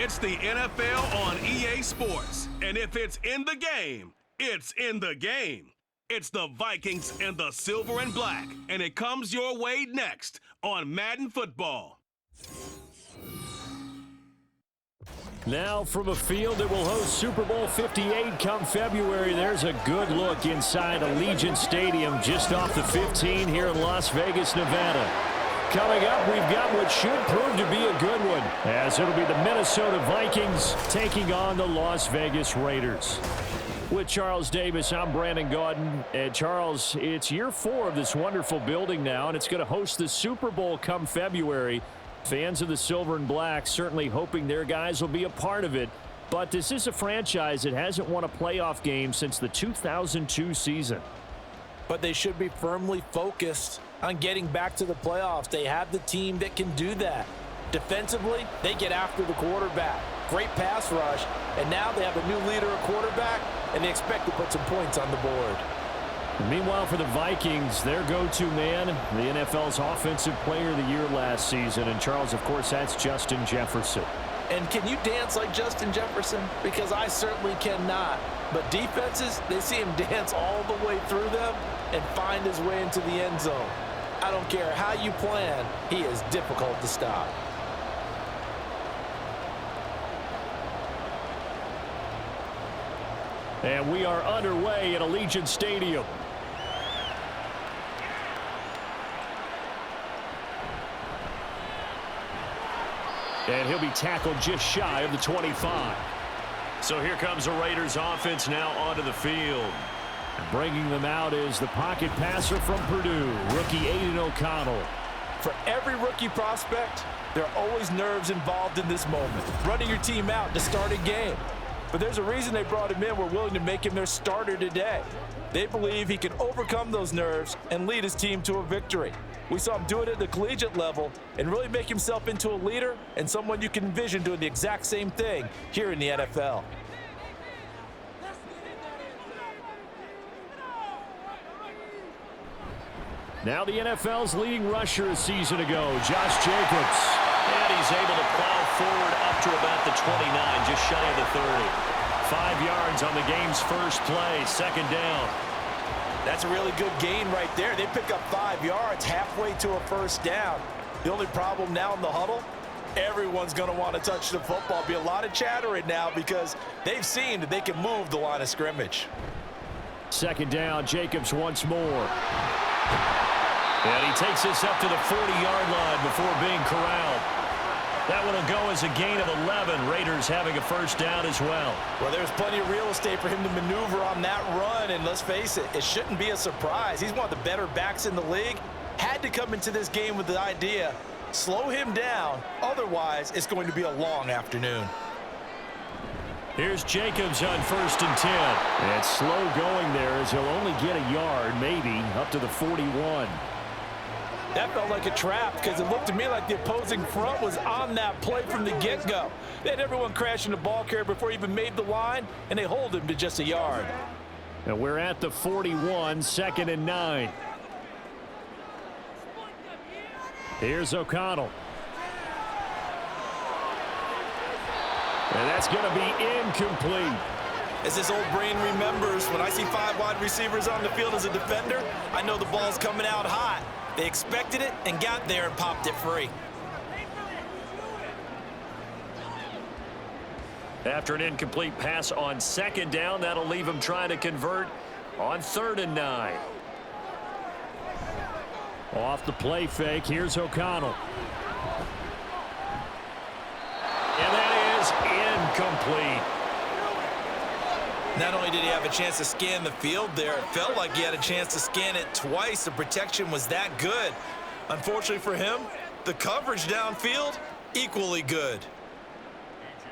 It's the NFL on EA Sports. And if it's in the game, it's in the game. It's the Vikings and the Silver and Black. And it comes your way next on Madden Football. Now from a field that will host Super Bowl 58 come February, there's a good look inside Allegiant Stadium just off the 15 here in Las Vegas, Nevada. Coming up, we've got what should prove to be a good one, as it'll be the Minnesota Vikings taking on the Las Vegas Raiders. With Charles Davis, I'm Brandon Gaudin. And Charles, it's year 4 of this wonderful building now, and it's going to host the Super Bowl come February. Fans of the Silver and Black certainly hoping their guys will be a part of it. But this is a franchise that hasn't won a playoff game since the 2002 season. But they should be firmly focused on getting back to the playoffs. They have the team that can do that. Defensively, they get after the quarterback. Great pass rush, and now they have a new leader at quarterback, and they expect to put some points on the board. Meanwhile, for the Vikings, their go-to man, the NFL's Offensive Player of the Year last season. And Charles, of course, that's Justin Jefferson. And can you dance like Justin Jefferson? Because I certainly cannot. But defenses, they see him dance all the way through them and find his way into the end zone. I don't care how you plan, he is difficult to stop. And we are underway at Allegiant Stadium. And he'll be tackled just shy of the 25. So here comes the Raiders offense now onto the field. Bringing them out is the pocket passer from Purdue, rookie Aiden O'Connell. For every rookie prospect, there are always nerves involved in this moment. Running your team out to start a game. But there's a reason they brought him in. We're willing to make him their starter today. They believe he can overcome those nerves and lead his team to a victory. We saw him do it at the collegiate level and really make himself into a leader and someone you can envision doing the exact same thing here in the NFL. Now the NFL's leading rusher a season ago, Josh Jacobs. And he's able to plow forward up to about the 29, just shy of the 30. 5 yards on the game's first play, second down. That's a really good gain right there. They pick up 5 yards halfway to a first down. The only problem now in the huddle, everyone's going to want to touch the football. Be a lot of chattering now because they've seen that they can move the line of scrimmage. Second down, Jacobs once more. And he takes this up to the 40-yard line before being corralled. That one will go as a gain of 11. Raiders having a first down as well. Well, there's plenty of real estate for him to maneuver on that run, and let's face it, it shouldn't be a surprise. He's one of the better backs in the league. Had to come into this game with the idea, slow him down, otherwise it's going to be a long afternoon. Here's Jacobs on 1st and 10. It's slow going there as he'll only get a yard, maybe, up to the 41. That felt like a trap because it looked to me like the opposing front was on that play from the get-go. They had everyone crashing the ball carrier before he even made the line, and they hold him to just a yard. And we're at the 41, 2nd and 9. Here's O'Connell. And that's going to be incomplete. As this old brain remembers, when I see 5 wide receivers on the field as a defender, I know the ball's coming out hot. They expected it and got there and popped it free. After an incomplete pass on 2nd down, that'll leave him trying to convert on 3rd and 9. Off the play fake, here's O'Connell. And that is incomplete. Not only did he have a chance to scan the field there, it felt like he had a chance to scan it twice. The protection was that good. Unfortunately for him, the coverage downfield, equally good.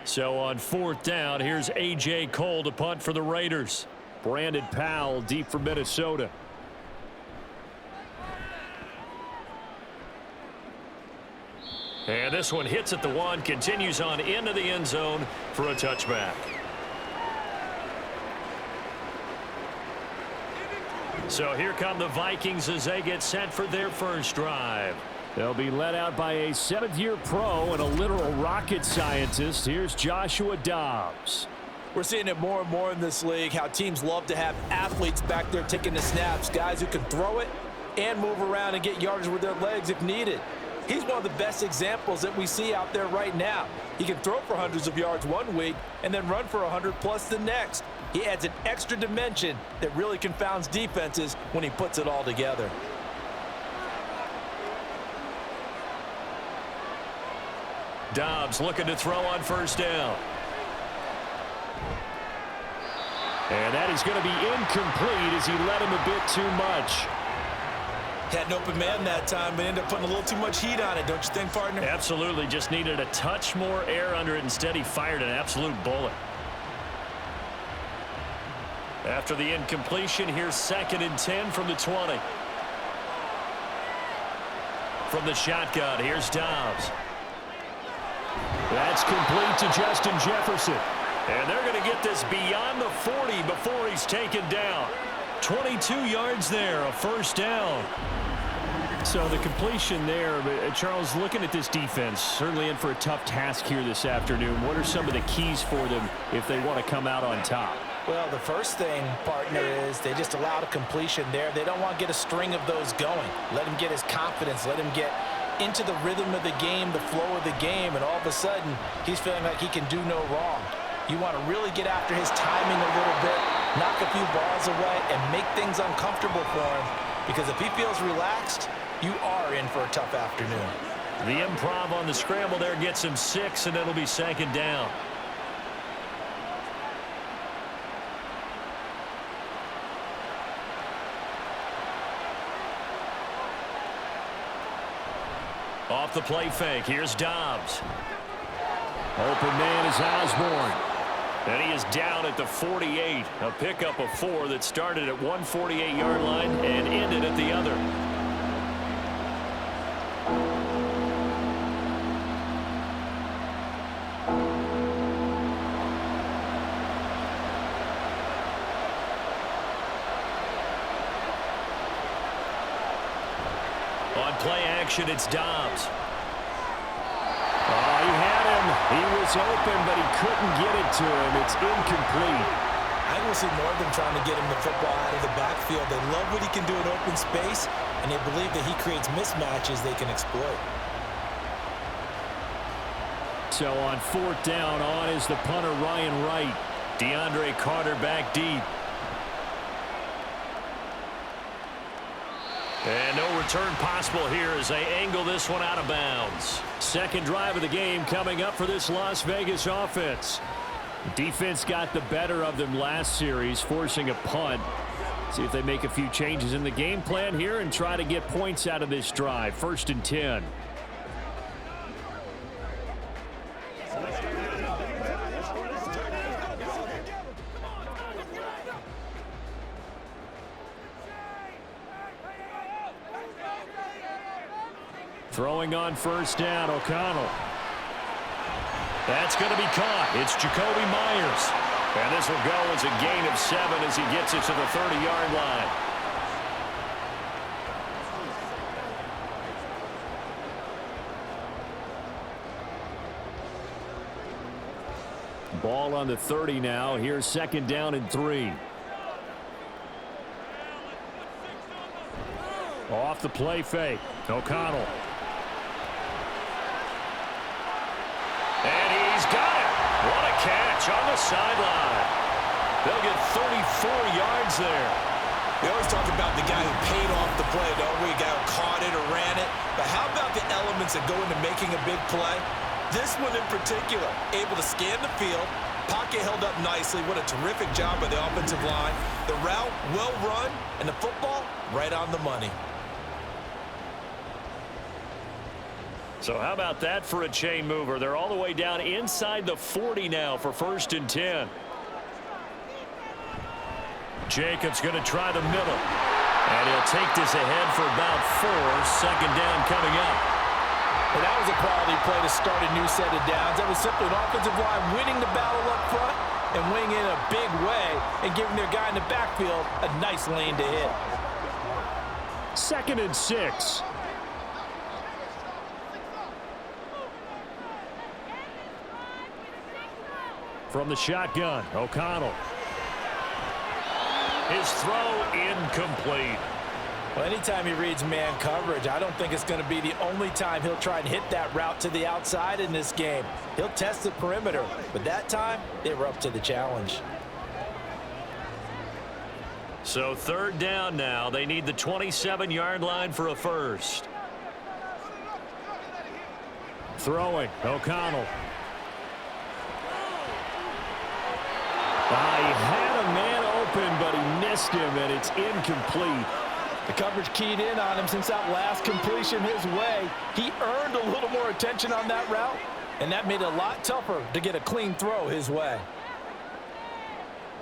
So on 4th down, here's A.J. Cole to punt for the Raiders. Brandon Powell deep for Minnesota. And this one hits at the 1, continues on into the end zone for a touchback. So here come the Vikings as they get set for their first drive. They'll be led out by a 7th-year pro and a literal rocket scientist. Here's Joshua Dobbs. We're seeing it more and more in this league, how teams love to have athletes back there taking the snaps, guys who can throw it and move around and get yardage with their legs if needed. He's one of the best examples that we see out there right now. He can throw for hundreds of yards one week and then run for 100+ the next. He adds an extra dimension that really confounds defenses when he puts it all together. Dobbs looking to throw on first down. And that is going to be incomplete as he led him a bit too much. Had an open man that time, but ended up putting a little too much heat on it, don't you think, partner? Absolutely. Just needed a touch more air under it. Instead, he fired an absolute bullet. After the incompletion, here's 2nd and 10 from the 20. From the shotgun, here's Dobbs. That's complete to Justin Jefferson. And they're going to get this beyond the 40 before he's taken down. 22 yards there, a first down. So the completion there, but Charles, looking at this defense, certainly in for a tough task here this afternoon. What are some of the keys for them if they want to come out on top? Well, the first thing, partner, is they just allowed a completion there. They don't want to get a string of those going. Let him get his confidence. Let him get into the rhythm of the game, the flow of the game, and all of a sudden, he's feeling like he can do no wrong. You want to really get after his timing a little bit, knock a few balls away, and make things uncomfortable for him. Because if he feels relaxed, you are in for a tough afternoon. The improv on the scramble there gets him 6, and it'll be 2nd down. Off the play fake, here's Dobbs. Open man is Osborne. And he is down at the 48. A pickup of 4 that started at 148-yard line and ended at the other. On play action, it's Dobbs. Oh, he had him. He was open, but he couldn't get it to him. It's incomplete. I will see more of them trying to get him the football out of the backfield. They love what he can do in open space, and they believe that he creates mismatches they can exploit. So on 4th down, on is the punter, Ryan Wright. DeAndre Carter back deep. And no return possible here as they angle this one out of bounds. 2nd drive of the game coming up for this Las Vegas offense. Defense got the better of them last series, forcing a punt. See if they make a few changes in the game plan here and try to get points out of this drive. 1st and 10. Throwing on 1st down, O'Connell. That's going to be caught. It's Jacoby Myers. And this will go as a gain of 7 as he gets it to the 30-yard line. Ball on the 30 now. Here's 2nd down and 3. Off the play fake. O'Connell. And he's got it. What a catch on the sideline. They'll get 34 yards there. We always talk about the guy who paid off the play, don't we? A guy who caught it or ran it. But how about the elements that go into making a big play? This one in particular, able to scan the field, pocket held up nicely. What a terrific job by the offensive line. The route, well run, and the football, right on the money. So how about that for a chain mover? They're all the way down inside the 40 now for 1st and 10. Jacobs going to try the middle. And he'll take this ahead for about 4. 2nd down coming up. And that was a quality play to start a new set of downs. That was simply an offensive line winning the battle up front and winning in a big way and giving their guy in the backfield a nice lane to hit. 2nd and 6. From the shotgun, O'Connell. His throw incomplete. Well, anytime he reads man coverage, I don't think it's going to be the only time he'll try and hit that route to the outside in this game. He'll test the perimeter, but that time, they were up to the challenge. So 3rd down now. They need the 27-yard line for a first. Throwing, O'Connell. He had a man open, but he missed him, and it's incomplete. The coverage keyed in on him since that last completion his way. He earned a little more attention on that route, and that made it a lot tougher to get a clean throw his way.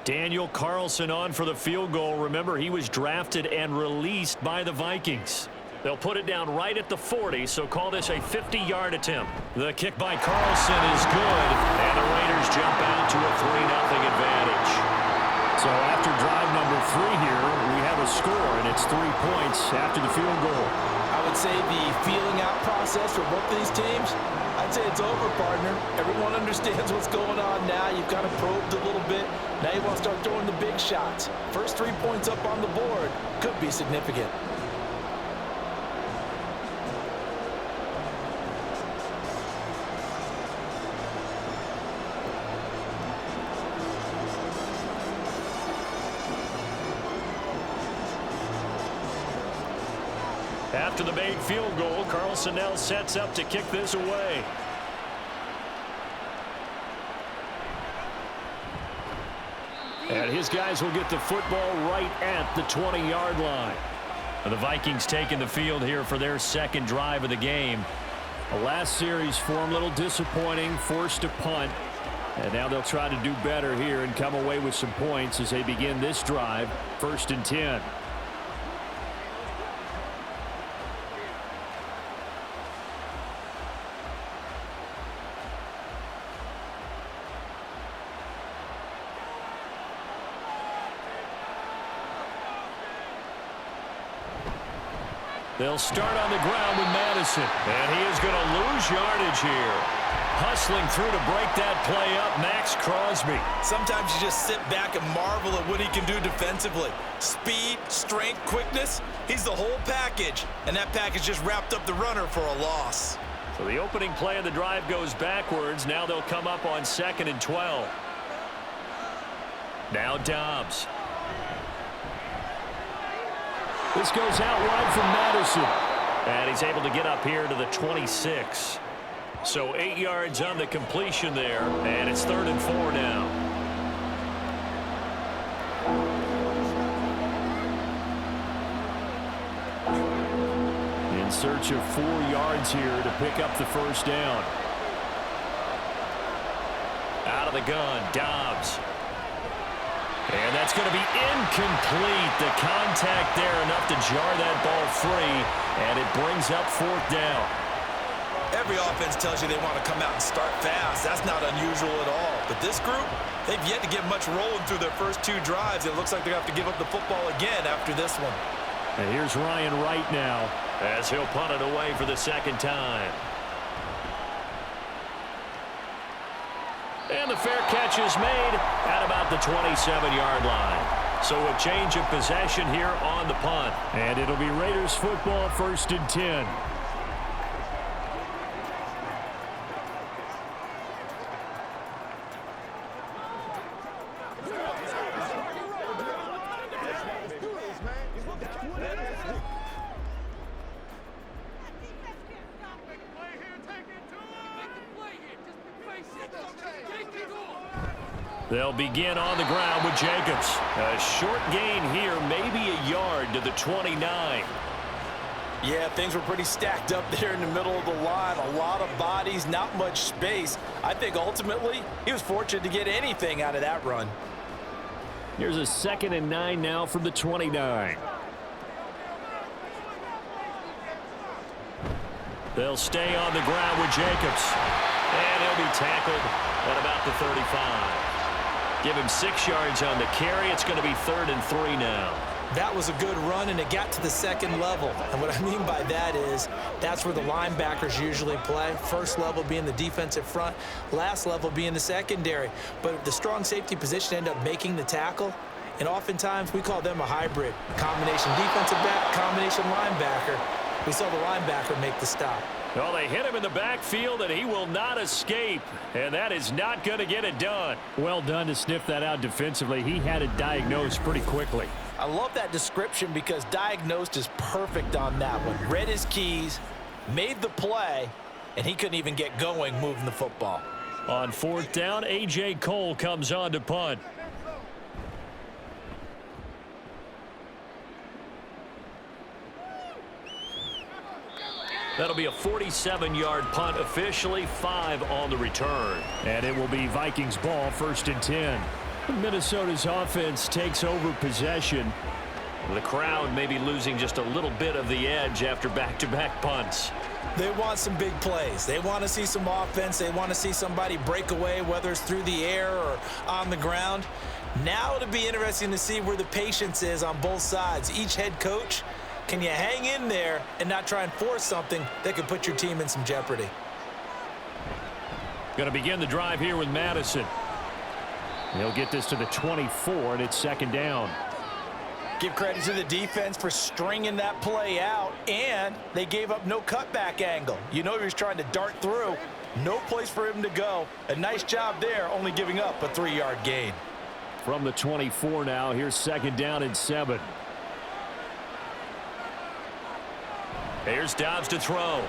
Daniel Carlson on for the field goal. Remember, he was drafted and released by the Vikings. They'll put it down right at the 40, so call this a 50-yard attempt. The kick by Carlson is good, and the Raiders jump out to a 3-0 advantage. So after drive number 3 here, we have a score, and it's 3 points after the field goal. I would say the feeling out process for both these teams, I'd say it's over, partner. Everyone understands what's going on now. You've kind of probed a little bit. Now you want to start throwing the big shots. First 3 points up on the board could be significant. After the made field goal, Carlson now sets up to kick this away. And his guys will get the football right at the 20-yard line. The Vikings taking the field here for their 2nd drive of the game. The last series for them, a little disappointing, forced to punt. And now they'll try to do better here and come away with some points as they begin this drive, 1st and 10. They'll start on the ground with Madison. And he is going to lose yardage here. Hustling through to break that play up, Max Crosby. Sometimes you just sit back and marvel at what he can do defensively. Speed, strength, quickness, he's the whole package. And that package just wrapped up the runner for a loss. So the opening play of the drive goes backwards. Now they'll come up on 2nd and 12. Now Dobbs. This goes out wide from Madison. And he's able to get up here to the 26. So 8 yards on the completion there. And it's 3rd and 4 now. In search of 4 yards here to pick up the 1st down. Out of the gun, Dobbs. And that's going to be incomplete. The contact there enough to jar that ball free, and it brings up 4th down. Every offense tells you they want to come out and start fast. That's not unusual at all. But this group, they've yet to get much rolling through their first 2 drives. It looks like they're going to have to give up the football again after this one. And here's Ryan Wright now, as he'll punt it away for the 2nd time. And the fair catch is made at about the 27-yard line. So a change of possession here on the punt. And it'll be Raiders football, 1st and 10. They'll begin on the ground with Jacobs. A short gain here, maybe a yard to the 29. Yeah, things were pretty stacked up there in the middle of the line. A lot of bodies, not much space. I think ultimately he was fortunate to get anything out of that run. Here's a 2nd and 9 now from the 29. They'll stay on the ground with Jacobs. And he'll be tackled at about the 35. Give him 6 yards on the carry. It's going to be 3rd and 3 now. That was a good run, and it got to the second level. And what I mean by that is that's where the linebackers usually play. First level being the defensive front, last level being the secondary. But the strong safety position ended up making the tackle, and oftentimes we call them a hybrid. Combination defensive back, combination linebacker. We saw the linebacker make the stop. Well, they hit him in the backfield, and he will not escape. And that is not going to get it done. Well done to sniff that out defensively. He had it diagnosed pretty quickly. I love that description because diagnosed is perfect on that one. Read his keys, made the play, and he couldn't even get going moving the football. On fourth down, A.J. Cole comes on to punt. That'll be a 47-yard punt, officially 5 on the return. And it will be Vikings ball, 1st and 10. Minnesota's offense takes over possession. The crowd may be losing just a little bit of the edge after back-to-back punts. They want some big plays. They want to see some offense. They want to see somebody break away, whether it's through the air or on the ground. Now it'll be interesting to see where the patience is on both sides. Each head coach, can you hang in there and not try and force something that could put your team in some jeopardy? Going to begin the drive here with Madison. He'll get this to the 24, and it's 2nd down. Give credit to the defense for stringing that play out, and they gave up no cutback angle. You know he was trying to dart through. No place for him to go. A nice job there, only giving up a 3-yard gain. From the 24 now, here's 2nd down and 7. Here's Dobbs to throw.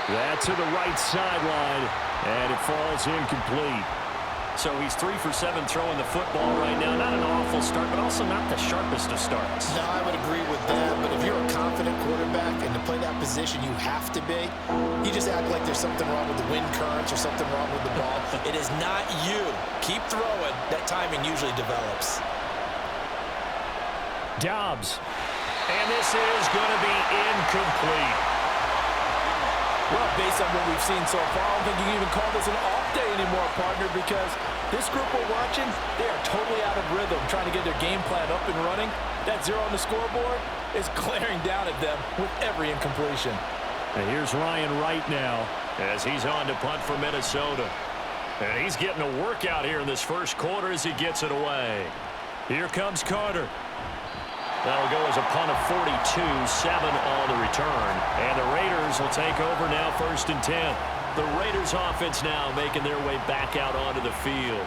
That to the right sideline, and it falls incomplete. So he's 3 for 7 throwing the football right now. Not an awful start, but also not the sharpest of starts. No, I would agree with that, but if you're a confident quarterback and to play that position you have to be, you just act like there's something wrong with the wind currents or something wrong with the ball. It is not you. Keep throwing. That timing usually develops. Dobbs. And this is going to be incomplete. Well, based on what we've seen so far, I don't think you can even call this an off day anymore, partner, because this group we're watching, they are totally out of rhythm, trying to get their game plan up and running. That 0 on the scoreboard is glaring down at them with every incompletion. And here's Ryan Wright now as he's on to punt for Minnesota. And he's getting a workout here in this first quarter as he gets it away. Here comes Carter. That'll go as a punt of 42, 7 on the return. And the Raiders will take over now, 1st and 10. The Raiders offense now making their way back out onto the field.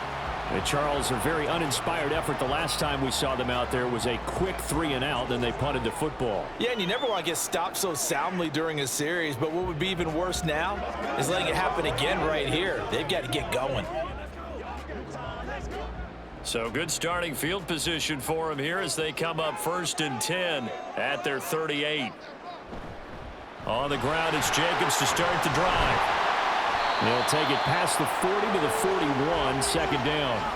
And Charles, a very uninspired effort the last time we saw them out there was a quick 3 and out, then they punted the football. Yeah, and you never want to get stopped so soundly during a series, but what would be even worse now is letting it happen again right here. They've got to get going. So good starting field position for them here as they come up 1st and 10 at their 38. On the ground, it's Jacobs to start the drive. They'll take it past the 40 to the 41, 2nd down.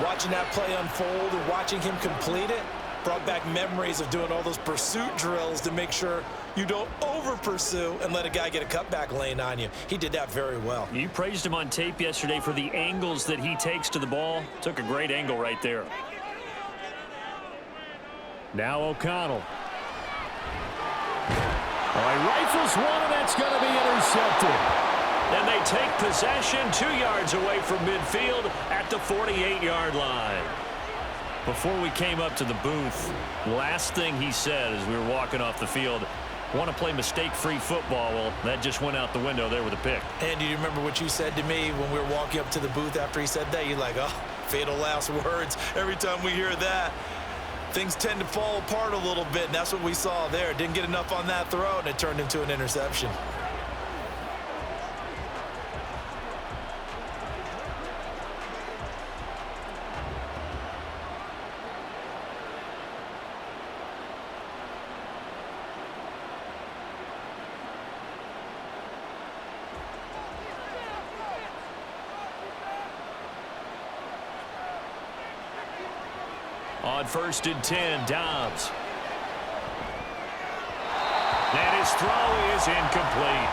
Watching that play unfold and watching him complete it brought back memories of doing all those pursuit drills to make sure you don't over-pursue and let a guy get a cutback lane on you. He did that very well. You praised him on tape yesterday for the angles that he takes to the ball. Took a great angle right there. Now O'Connell. He rifles one, and that's going to be intercepted. And they take possession 2 yards away from midfield at the 48-yard line. Before we came up to the booth, last thing he said as we were walking off the field, want to play mistake-free football. Well, that just went out the window there with a pick. And do you remember what you said to me when we were walking up to the booth after he said that? You're like, oh, fatal last words. Every time we hear that, things tend to fall apart a little bit, and that's what we saw there. Didn't get enough on that throw, and it turned into an interception. On 1st and 10, Dobbs. And his throw is incomplete.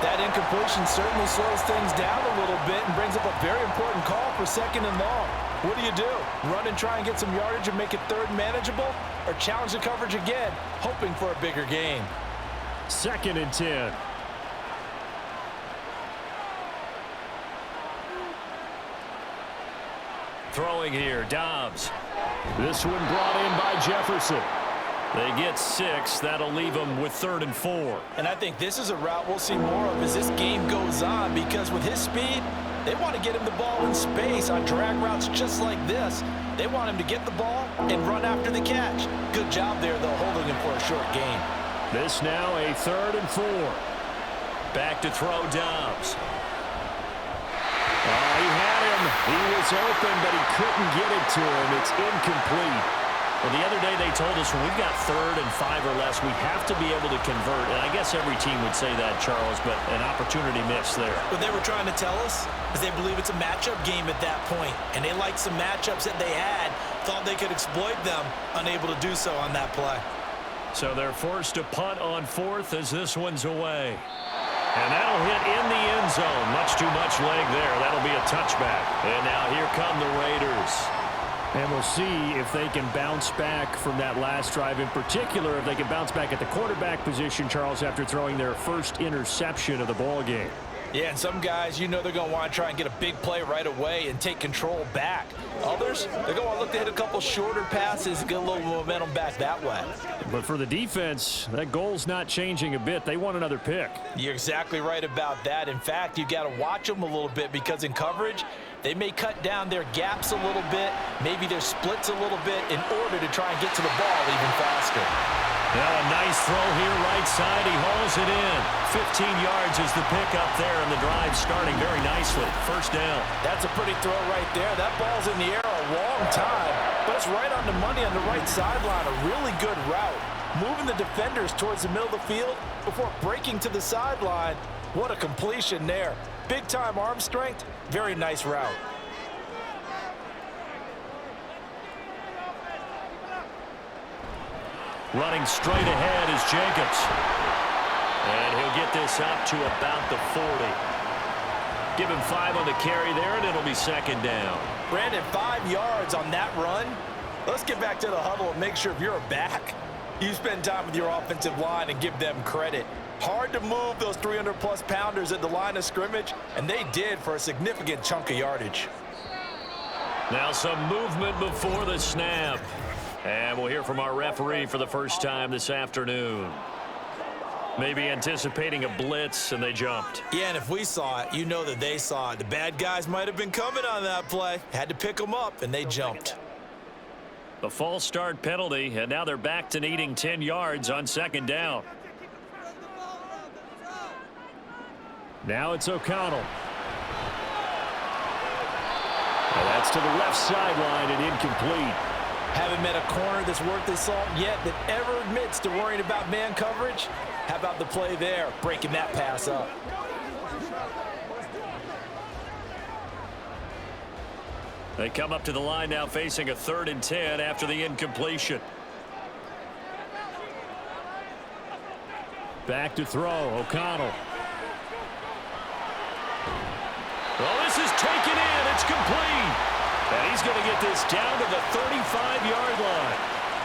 That incompletion certainly slows things down a little bit and brings up a very important call for 2nd and long. What do? Run and try and get some yardage and make it 3rd manageable, or challenge the coverage again, hoping for a bigger gain? 2nd and 10. Throwing here, Dobbs. This one brought in by Jefferson. They get 6. That'll leave them with 3rd and 4. And I think this is a route we'll see more of as this game goes on, because with his speed, they want to get him the ball in space on drag routes just like this. They want him to get the ball and run after the catch. Good job there, though, holding him for a short gain. This now a 3rd and 4. Back to throw, Dobbs. He had him. He was open, but he couldn't get it to him. It's incomplete. Well, the other day they told us when we've got 3rd and 5 or less, we have to be able to convert. And I guess every team would say that, Charles, but an opportunity missed there. What they were trying to tell us is they believe it's a matchup game at that point, and they liked some matchups that they had, thought they could exploit them, unable to do so on that play. So they're forced to punt on 4th as this one's away. And that'll hit in the end zone. Much too much leg there. That'll be a touchback. And now here come the Raiders. And we'll see if they can bounce back from that last drive. In particular, if they can bounce back at the quarterback position, Charles, after throwing their first interception of the ball game. Yeah, and some guys, you know they're going to want to try and get a big play right away and take control back. Others, they're going to want to look to hit a couple shorter passes and get a little momentum back that way. But for the defense, that goal's not changing a bit. They want another pick. You're exactly right about that. In fact, you got to watch them a little bit, because in coverage, they may cut down their gaps a little bit, maybe their splits a little bit, in order to try and get to the ball even faster. Now a nice throw here right side. He hauls it in. 15 yards is the pickup there, and the drive starting very nicely. First down. That's a pretty throw right there. That ball's in the air a long time, but it's right on the money on the right sideline. A really good route. Moving the defenders towards the middle of the field before breaking to the sideline. What a completion there. Big-time arm strength. Very nice route. Running straight ahead is Jacobs. And he'll get this up to about the 40. Give him 5 on the carry there, and it'll be 2nd down. Brandon, 5 yards on that run. Let's get back to the huddle and make sure if you're a back, you spend time with your offensive line and give them credit. Hard to move those 300-plus pounders at the line of scrimmage, and they did for a significant chunk of yardage. Now some movement before the snap. And we'll hear from our referee for the first time this afternoon. Maybe anticipating a blitz, and they jumped. Yeah, and if we saw it, you know that they saw it. The bad guys might have been coming on that play. Had to pick them up, and they jumped. The false start penalty, and now they're back to needing 10 yards on 2nd down. Now it's O'Connell. And that's to the left sideline and incomplete. Haven't met a corner that's worth his salt yet that ever admits to worrying about man coverage. How about the play there, breaking that pass up? They come up to the line now facing a 3rd and 10 after the incompletion. Back to throw, O'Connell. Well, this is taken in. It's complete. And he's going to get this down to the 35-yard line.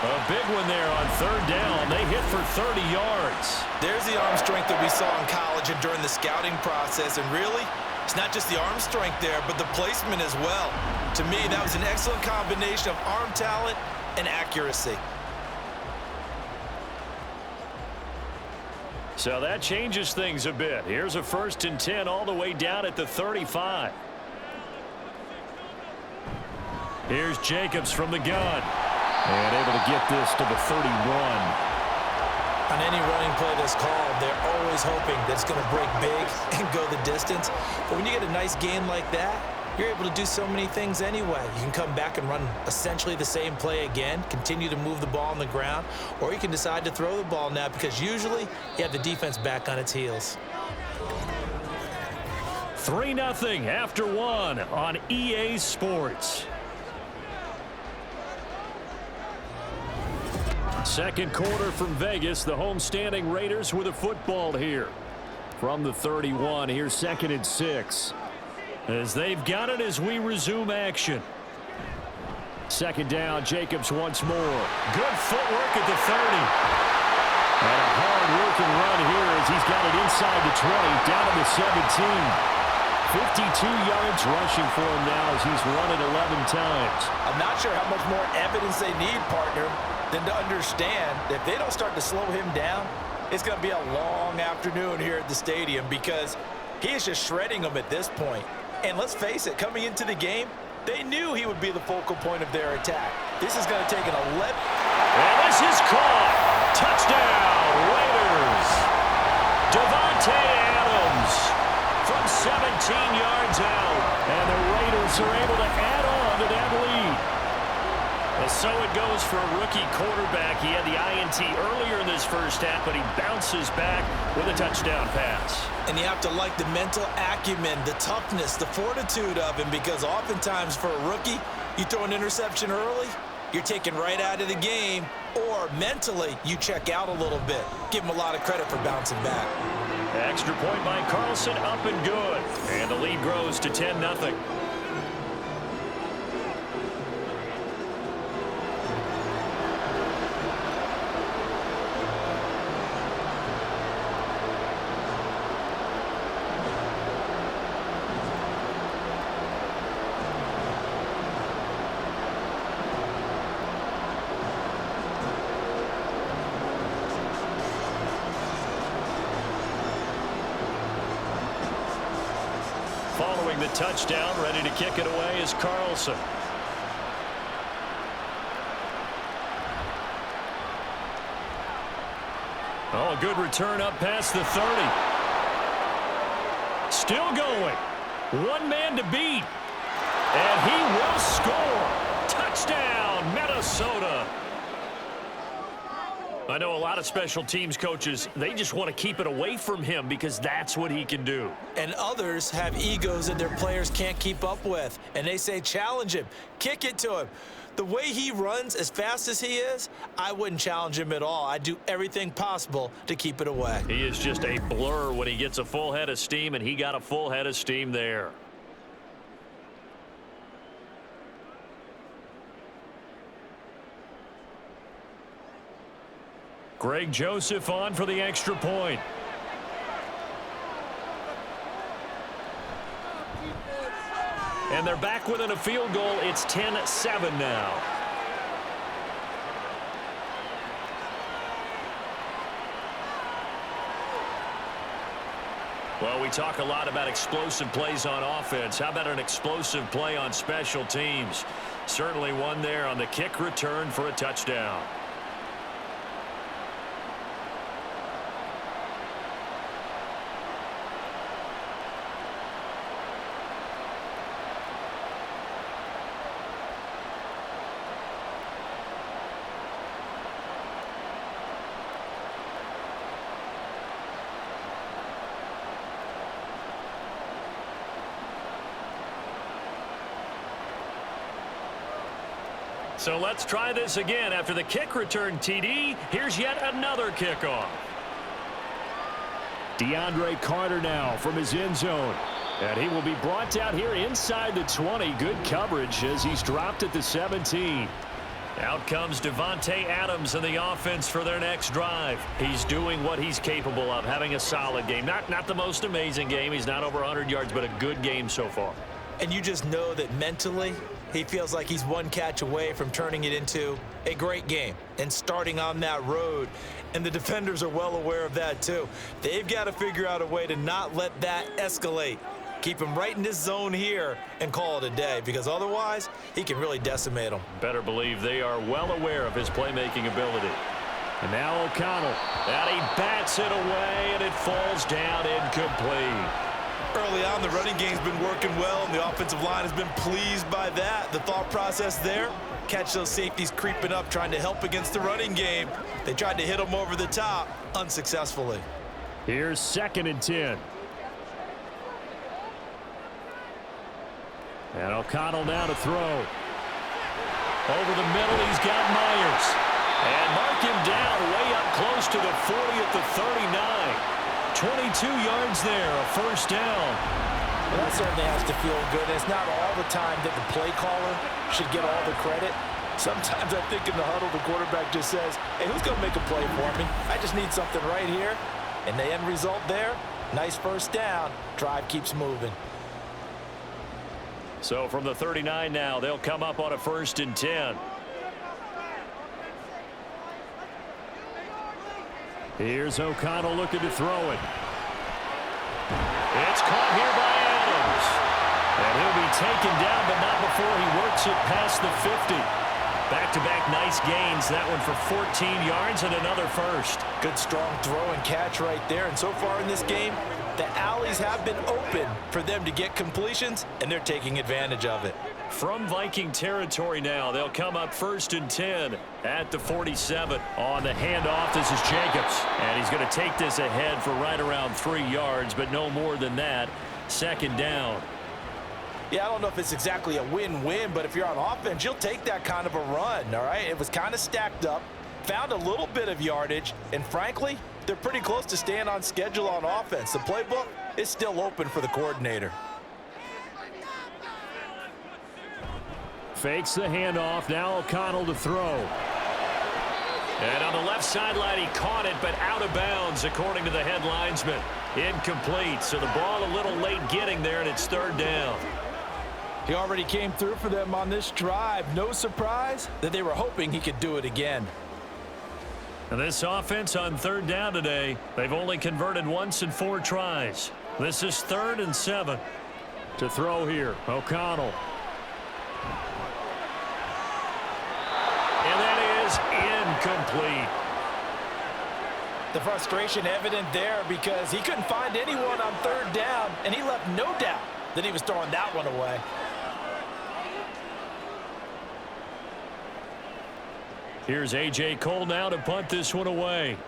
A big one there on 3rd down. They hit for 30 yards. There's the arm strength that we saw in college and during the scouting process. And really, it's not just the arm strength there, but the placement as well. To me, that was an excellent combination of arm talent and accuracy. So that changes things a bit. Here's a 1st and 10 all the way down at the 35. Here's Jacobs from the gun. And able to get this to the 31. On any running play that's called, they're always hoping that it's going to break big and go the distance. But when you get a nice gain like that, you're able to do so many things anyway. You can come back and run essentially the same play again, continue to move the ball on the ground, or you can decide to throw the ball now because usually you have the defense back on its heels. 3-0 after 1 on EA Sports. Second quarter from Vegas. The homestanding Raiders with a football here. from the 31. Here's 2nd and 6. As they've got it as we resume action. 2nd down, Jacobs once more. Good footwork at the 30. And a hard-working run here as he's got it inside the 20, down to the 17. 52 yards rushing for him now as he's run it 11 times. I'm not sure how much more evidence they need, partner, than to understand that if they don't start to slow him down, it's going to be a long afternoon here at the stadium because he is just shredding them at this point. And let's face it, coming into the game, they knew he would be the focal point of their attack. This is going to take an 11. And this is caught. Touchdown, Raiders. Davante Adams from 17 yards out. And the Raiders are able to add on to that lead. And so it goes for a rookie quarterback. He had the INT earlier in this first half, but he bounces back with a touchdown pass. And you have to like the mental acumen, the toughness, the fortitude of him, because oftentimes for a rookie, you throw an interception early, you're taken right out of the game, or mentally you check out a little bit. Give him a lot of credit for bouncing back. Extra point by Carlson, up and good. And the lead grows to 10-0. Following the touchdown, ready to kick it away is Carlson. Oh, a good return up past the 30. Still going. One man to beat. And he will score. Touchdown, Minnesota. I know a lot of special teams coaches, they just want to keep it away from him because that's what he can do. And others have egos that their players can't keep up with. And they say, challenge him, kick it to him. The way he runs as fast as he is, I wouldn't challenge him at all. I'd do everything possible to keep it away. He is just a blur when he gets a full head of steam, and he got a full head of steam there. Greg Joseph on for the extra point. And they're back within a field goal. It's 10-7 now. Well, we talk a lot about explosive plays on offense. How about an explosive play on special teams? Certainly one there on the kick return for a touchdown. So let's try this again. After the kick return TD, here's yet another kickoff. DeAndre Carter now from his end zone. And he will be brought down here inside the 20. Good coverage as he's dropped at the 17. Out comes Davante Adams in the offense for their next drive. He's doing what he's capable of, having a solid game. Not the most amazing game. He's not over 100 yards, but a good game so far. And you just know that mentally, he feels like he's one catch away from turning it into a great game and starting on that road. And the defenders are well aware of that too. They've got to figure out a way to not let that escalate. Keep him right in this zone here and call it a day, because otherwise he can really decimate them. Better believe they are well aware of his playmaking ability. And now O'Connell. And he bats it away, and it falls down incomplete. Early on, the running game's been working well, and the offensive line has been pleased by that. The thought process there, catch those safeties creeping up, trying to help against the running game. They tried to hit them over the top, unsuccessfully. Here's 2nd and 10. And O'Connell now to throw. Over the middle, he's got Myers. And mark him down way up close to the 40 at the 39. 22 yards there, a first down. Well, that certainly has to feel good. It's not all the time that the play caller should get all the credit. Sometimes I think in the huddle, the quarterback just says, hey, who's going to make a play for me? I just need something right here. And the end result there, nice first down. Drive keeps moving. So from the 39 now, they'll come up on a 1st and 10. Here's O'Connell looking to throw it. It's caught here by Adams. And he'll be taken down, but not before he works it past the 50. Back-to-back nice gains. That one for 14 yards and another first. Good strong throw and catch right there. And so far in this game, the alleys have been open for them to get completions, and they're taking advantage of it. From Viking territory now, they'll come up 1st and 10 at the 47. On the handoff, this is Jacobs. And he's going to take this ahead for right around 3 yards, but no more than that. 2nd down. Yeah, I don't know if it's exactly a win-win, but if you're on offense, you'll take that kind of a run, all right? It was kind of stacked up, found a little bit of yardage, and frankly, they're pretty close to staying on schedule on offense. The playbook is still open for the coordinator. Fakes the handoff. Now O'Connell to throw. And on the left sideline, he caught it, but out of bounds, according to the head linesman. Incomplete, so the ball a little late getting there, and it's 3rd down. He already came through for them on this drive. No surprise that they were hoping he could do it again. And this offense on 3rd down today, they've only converted once in 4 tries. This is 3rd and 7. To throw here, O'Connell. And that is incomplete. The frustration evident there because he couldn't find anyone on 3rd down, and he left no doubt that he was throwing that one away. Here's A.J. Cole now to punt this one away.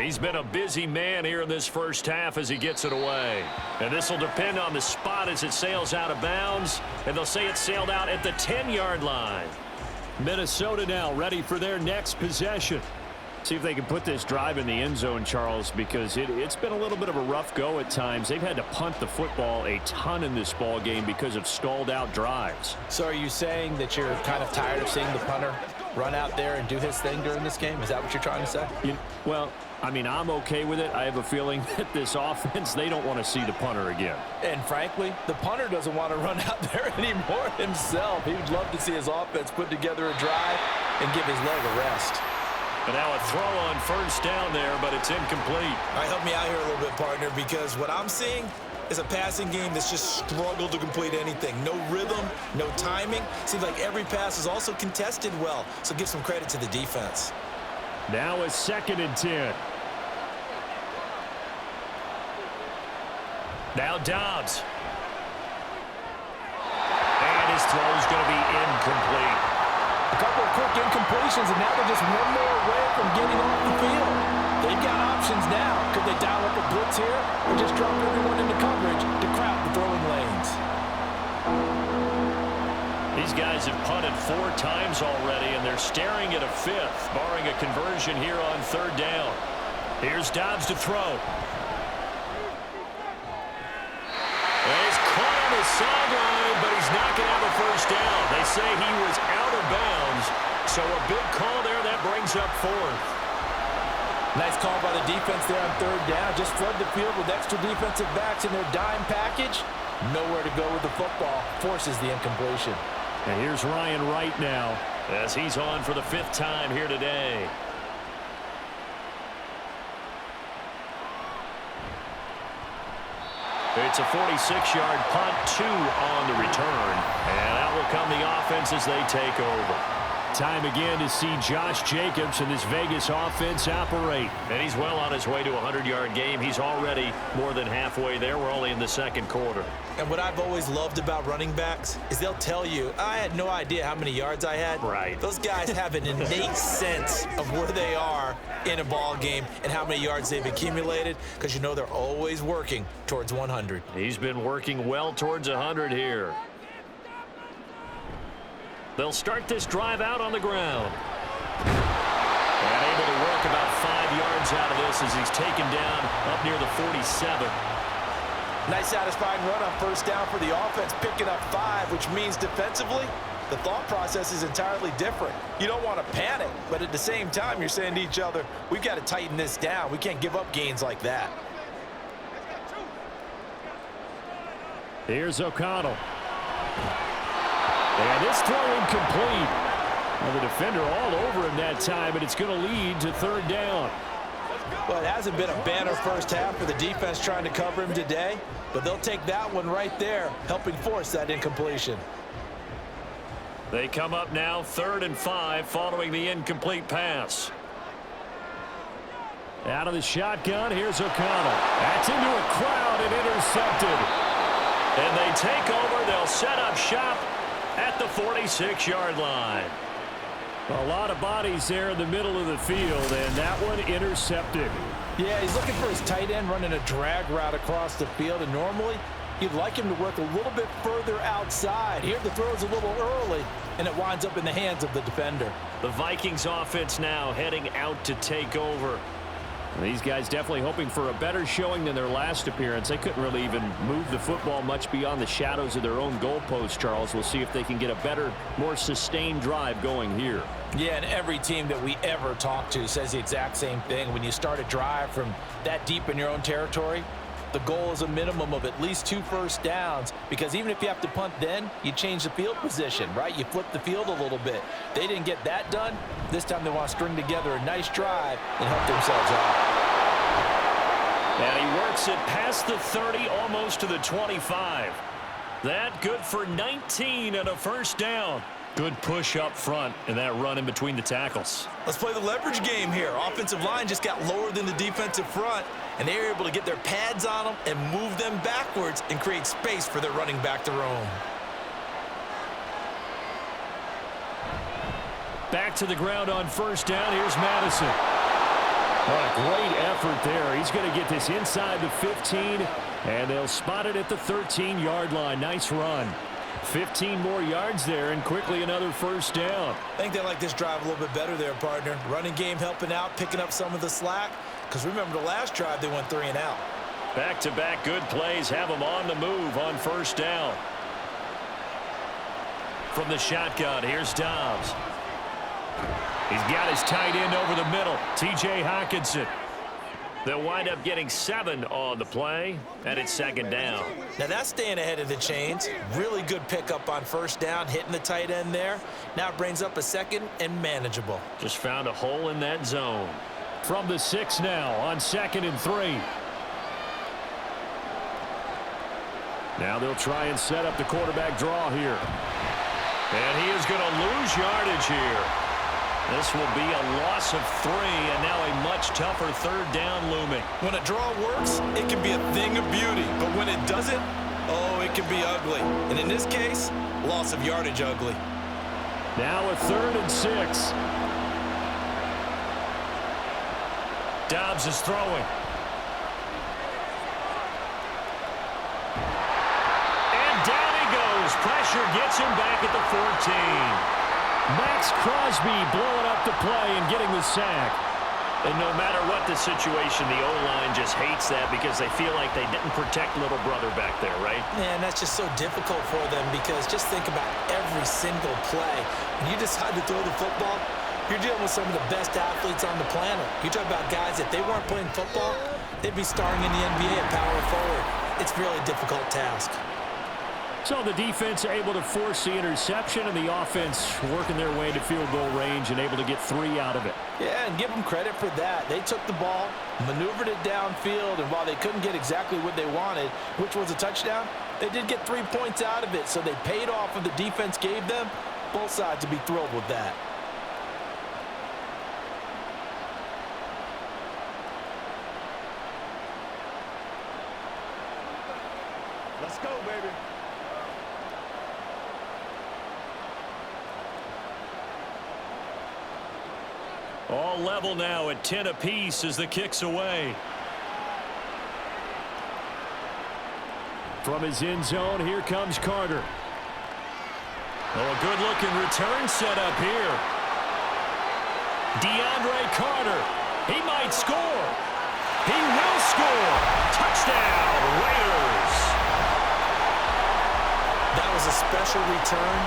He's been a busy man here in this first half as he gets it away. And this will depend on the spot as it sails out of bounds. And they'll say it sailed out at the 10-yard line. Minnesota now ready for their next possession. See if they can put this drive in the end zone, Charles, because it's been a little bit of a rough go at times. They've had to punt the football a ton in this ball game because of stalled out drives. So are you saying that you're kind of tired of seeing the punter run out there and do his thing during this game? Is that what you're trying to say? Well, I mean, I'm okay with it. I have a feeling that this offense, they don't want to see the punter again. And frankly, the punter doesn't want to run out there anymore himself. He would love to see his offense put together a drive and give his leg a rest. And now a throw on 1st down there, but it's incomplete. All right, help me out here a little bit, partner, because what I'm seeing is a passing game that's just struggled to complete anything. No rhythm, no timing. Seems like every pass is also contested well, so give some credit to the defense. Now a 2nd and 10. Now Dobbs. And his throw is going to be incomplete. A couple of quick incompletions, and now they're just one more away from getting off the field. They've got options now. Could they dial up a blitz here or just drop everyone into coverage to crowd the throwing lanes? These guys have punted 4 times already, and they're staring at a 5th, barring a conversion here on 3rd down. Here's Dobbs to throw. And he's caught on the sideline, but he's not going to have a 1st down. They say he was out of bounds, so a big call there. That brings up 4th. Nice call by the defense there on 3rd down. Just flood the field with extra defensive backs in their dime package. Nowhere to go with the football. Forces the incompletion. And here's Ryan Wright now, as he's on for the 5th time here today. It's a 46-yard punt, 2 on the return. And out will come the offense as they take over. Time again to see Josh Jacobs and this Vegas offense operate. And he's well on his way to a 100-yard game. He's already more than halfway there. We're only in the 2nd quarter. And what I've always loved about running backs is they'll tell you, I had no idea how many yards I had. Right. Those guys have an innate sense of where they are in a ball game and how many yards they've accumulated, because you know they're always working towards 100. He's been working well towards 100 here. They'll start this drive out on the ground. And able to work work about 5 yards out of this as he's taken down up near the 47. Nice satisfying run on first down for the offense, picking up 5, which means defensively, the thought process is entirely different. You don't want to panic, but at the same time, you're saying to each other, we've got to tighten this down. We can't give up gains like that. Here's O'Connell. And this throw incomplete. Well, the defender all over him that time, and it's going to lead to third down. Well, it hasn't been a banner first half for the defense trying to cover him today, but they'll take that one right there, helping force that incompletion. They come up now 3rd and 5 following the incomplete pass. Out of the shotgun, here's O'Connell. That's into a crowd and intercepted. And they take over. They'll set up shop at the 46-yard line. A lot of bodies there in the middle of the field, and that one intercepted. Yeah, he's looking for his tight end running a drag route across the field, and normally you'd like him to work a little bit further outside. Here the throw's a little early, and it winds up in the hands of the defender. The Vikings offense now heading out to take over. These guys definitely hoping for a better showing than their last appearance. They couldn't really even move the football much beyond the shadows of their own goalpost, Charles. We'll see if they can get a better, more sustained drive going here. Yeah, and every team that we ever talk to says the exact same thing. When you start a drive from that deep in your own territory, the goal is a minimum of at least 2 first downs, because even if you have to punt then, you change the field position, right? You flip the field a little bit. They didn't get that done. This time they want to string together a nice drive and help themselves out. And he works it past the 30, almost to the 25. That good for 19 and a first down. Good push up front and that run in between the tackles. Let's play the leverage game here. Offensive line just got lower than the defensive front, and they were able to get their pads on them and move them backwards and create space for their running back to roam. Back to the ground on first down. Here's Madison. What a great effort there. He's going to get this inside the 15, and they'll spot it at the 13-yard line. Nice run. 15 more yards there, and quickly another first down. I think they like this drive a little bit better there, partner. Running game helping out, picking up some of the slack. Because remember the last drive, they went 3 and out. Back-to-back good plays have them on the move on first down. From the shotgun, here's Dobbs. He's got his tight end over the middle, T.J. Hockenson. They'll wind up getting 7 on the play, and it's second down. Now that's staying ahead of the chains. Really good pickup on first down, hitting the tight end there. Now it brings up a second and manageable. Just found a hole in that zone. From the 6 now on 2nd and 3. Now they'll try and set up the quarterback draw here. And he is going to lose yardage here. This will be a loss of 3, and now a much tougher third down looming. When a draw works, it can be a thing of beauty. But when it doesn't, oh, it can be ugly. And in this case, loss of yardage ugly. Now a 3rd and 6. Dobbs is throwing. And down he goes. Pressure gets him back at the 14. Max Crosby blowing up the play and getting the sack. And no matter what the situation, the O-line just hates that because they feel like they didn't protect little brother back there, right? Man, that's just so difficult for them because just think about every single play. When you decide to throw the football, you're dealing with some of the best athletes on the planet. You talk about guys, if they weren't playing football, they'd be starring in the NBA at power forward. It's really a difficult task. So the defense able to force the interception, and the offense working their way to field goal range and able to get 3 out of it. Yeah, and give them credit for that. They took the ball, maneuvered it downfield, and while they couldn't get exactly what they wanted, which was a touchdown, they did get 3 points out of it, so they paid off what the defense gave them. Both sides would be thrilled with that. Let's go, baby. All level now at 10 apiece as the kick's away. From his end zone, here comes Carter. Oh, a good-looking return set up here. DeAndre Carter He might score. He will score. Touchdown, Raiders. That was a special return,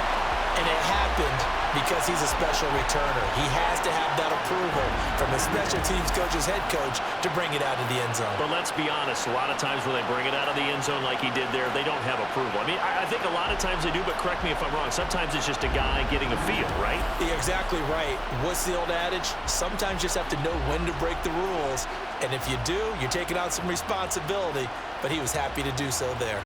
and it happened because he's a special returner. He has to have that approval from his special teams coach's head coach to bring it out of the end zone. But let's be honest, a lot of times when they bring it out of the end zone like he did there, they don't have approval. I mean, I think a lot of times they do, but correct me if I'm wrong. Sometimes it's just a guy getting a feel, right? You're exactly right. What's the old adage? Sometimes you just have to know when to break the rules. And if you do, you're taking on some responsibility. But he was happy to do so there.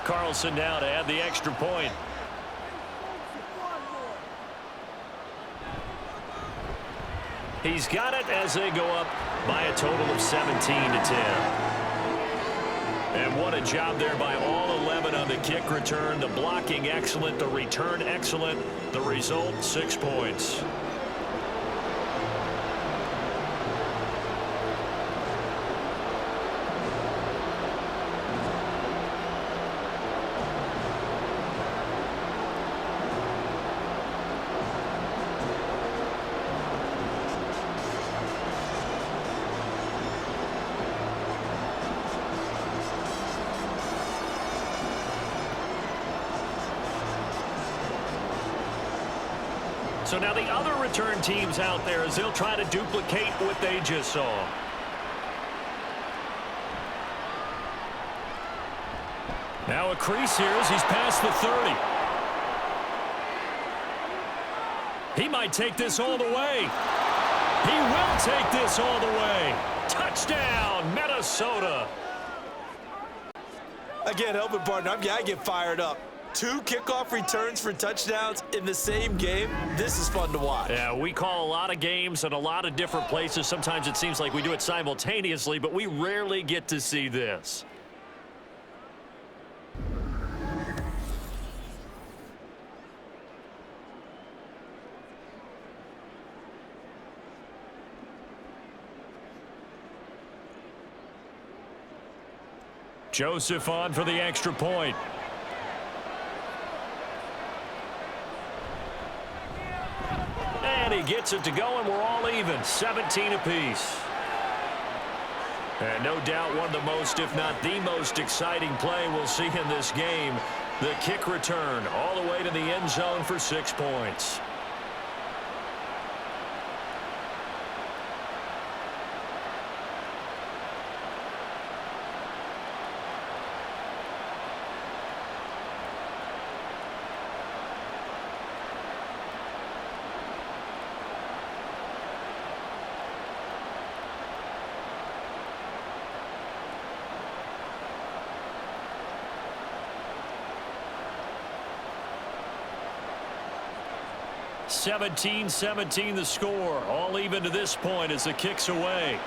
Carlson now to add the extra point. He's got it as they go up by a total of 17-10. And what a job there by all 11 on the kick return. The blocking excellent, the return excellent. The result, 6 points. So now the other return teams out there as they'll try to duplicate what they just saw. Now a crease here as he's past the 30. He might take this all the way. He will take this all the way. Touchdown, Minnesota. Again, help it, partner. I get fired up. 2 kickoff returns for touchdowns in the same game. This is fun to watch. Yeah, we call a lot of games in a lot of different places. Sometimes it seems like we do it simultaneously, but we rarely get to see this. Joseph on for the extra point. And he gets it to go, and we're all even. 17 apiece. And no doubt one of the most, if not the most exciting play we'll see in this game. The kick return all the way to the end zone for 6 points. (17-17) the score. All even to this point as the kick's away.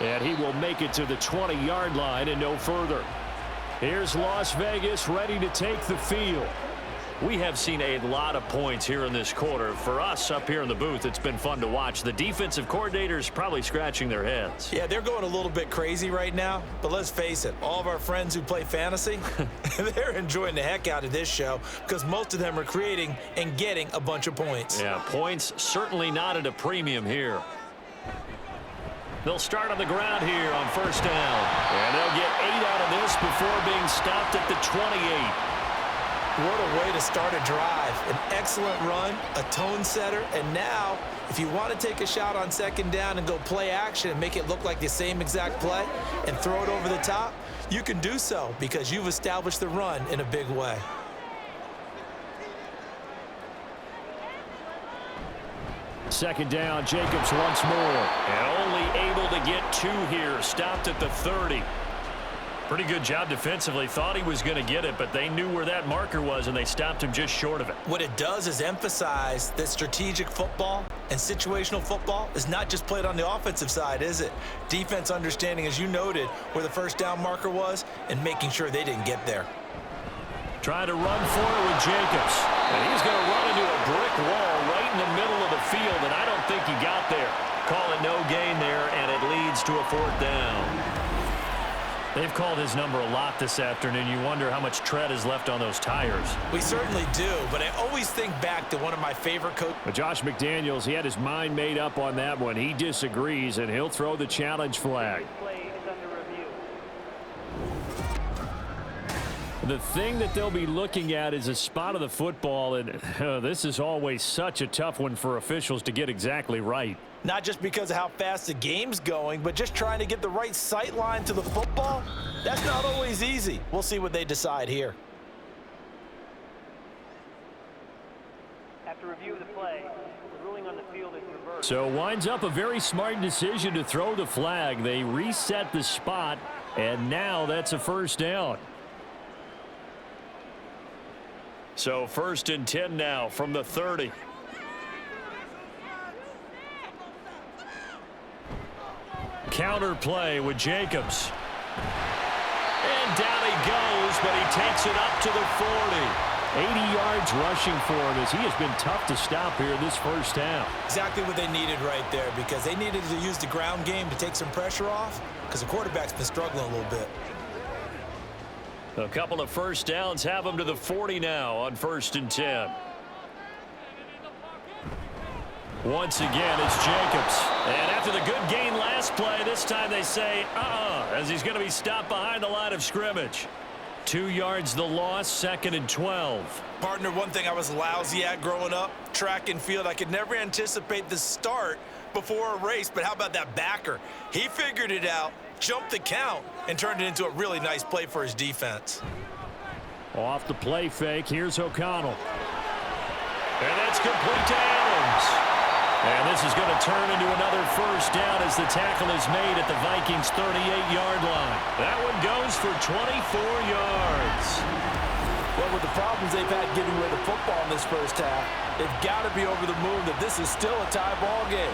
And he will make it to the 20-yard line and no further. Here's Las Vegas ready to take the field. We have seen a lot of points here in this quarter. For us up here in the booth, it's been fun to watch. The defensive coordinators probably scratching their heads. Yeah, they're going a little bit crazy right now, but let's face it, all of our friends who play fantasy, they're enjoying the heck out of this show because most of them are creating and getting a bunch of points. Yeah, points certainly not at a premium here. They'll start on the ground here on first down. And they'll get 8 out of this before being stopped at the 28. What a way to start a drive. An excellent run, a tone setter, and now if you want to take a shot on second down and go play action and make it look like the same exact play and throw it over the top, you can do so because you've established the run in a big way. Second down, Jacobs once more. And only able to get 2 here. Stopped at the 30. Pretty good job defensively. Thought he was going to get it, but they knew where that marker was, and they stopped him just short of it. What it does is emphasize that strategic football and situational football is not just played on the offensive side, is it? Defense understanding, as you noted, where the first down marker was and making sure they didn't get there. Trying to run for it with Jacobs. And he's going to run into a brick wall right in the middle of the field, and I don't think he got there. Call it no gain there, and it leads to a 4th down. They've called his number a lot this afternoon. You wonder how much tread is left on those tires. We certainly do, but I always think back to one of my favorite coaches. But Josh McDaniels, he had his mind made up on that one. He disagrees, and he'll throw the challenge flag. The thing that they'll be looking at is a spot of the football, and this is always such a tough one for officials to get exactly right. Not just because of how fast the game's going, but just trying to get the right sight line to the football. That's not always easy. We'll see what they decide here. After review of the play, the ruling on the field is reversed. So winds up a very smart decision to throw the flag. They reset the spot, and now that's a first down. So 1st and 10 now from the 30. Counter play with Jacobs. And down he goes, but he takes it up to the 40. 80 yards rushing for him as he has been tough to stop here this first half. Exactly what they needed right there, because they needed to use the ground game to take some pressure off, because the quarterback's been struggling a little bit. A couple of first downs have him to the 40 now on 1st and 10. Once again, it's Jacobs. And after the good gain last play, this time they say, as he's going to be stopped behind the line of scrimmage. 2 yards the loss, 2nd and 12. Partner, one thing I was lousy at growing up, track and field, I could never anticipate the start before a race, but how about that backer? He figured it out, jumped the count, and turned it into a really nice play for his defense. Off the play fake, here's O'Connell. And that's complete to Adams. And this is going to turn into another first down as the tackle is made at the Vikings' 38-yard line. That one goes for 24 yards. Well, with the problems they've had getting rid of football in this first half, they've got to be over the moon that this is still a tie ball game.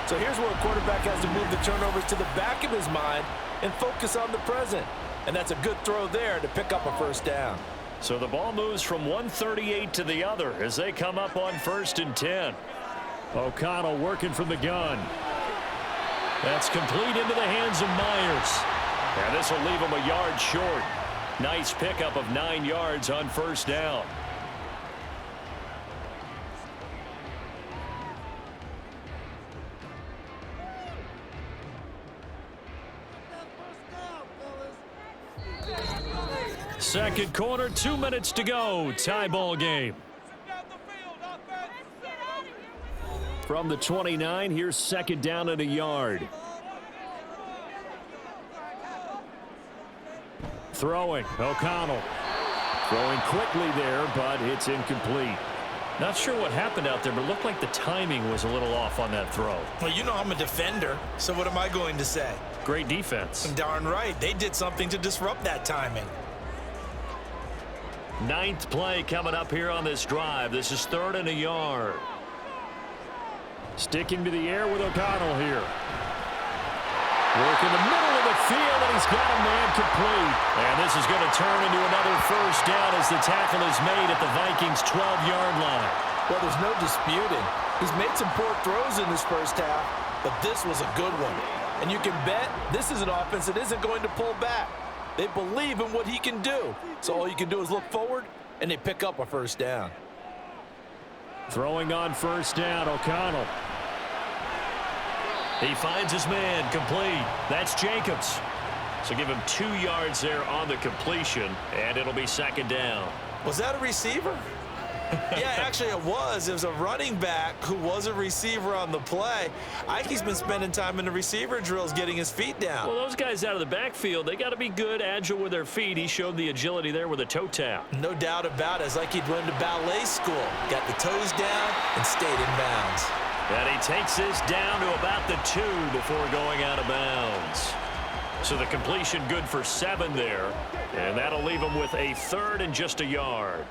So here's where a quarterback has to move the turnovers to the back of his mind and focus on the present. And that's a good throw there to pick up a first down. So the ball moves from 138 to the other as they come up on 1st and 10. O'Connell working from the gun. That's complete into the hands of Myers. And this will leave him a yard short. Nice pickup of 9 yards on first down. Second quarter, 2 minutes to go. Tie ball game. From the 29, here's 2nd down and a yard. Throwing, O'Connell. Throwing quickly there, but it's incomplete. Not sure what happened out there, but it looked like the timing was a little off on that throw. Well, you know I'm a defender, so what am I going to say? Great defense. Darn right. They did something to disrupt that timing. 9th play coming up here on this drive. This is 3rd and a yard. Sticking to the air with O'Connell here. Work in the middle of the field, and he's got a man complete. And this is going to turn into another first down as the tackle is made at the Vikings' 12-yard line. Well, there's no disputing. He's made some poor throws in this first half, but this was a good one. And you can bet this is an offense that isn't going to pull back. They believe in what he can do. So all you can do is look forward, and they pick up a first down. Throwing on first down, O'Connell. He finds his man complete. That's Jacobs. So give him 2 yards there on the completion, and it'll be 2nd down. Was that a receiver? Yeah, actually it was. It was a running back who was a receiver on the play. Ikey's been spending time in the receiver drills getting his feet down. Well, those guys out of the backfield, they got to be good, agile with their feet. He showed the agility there with a toe tap. No doubt about it. It's like he'd went to ballet school. Got the toes down and stayed in bounds. And he takes this down to about the 2 before going out of bounds. So the completion good for 7 there. And that'll leave him with a 3rd and just a yard.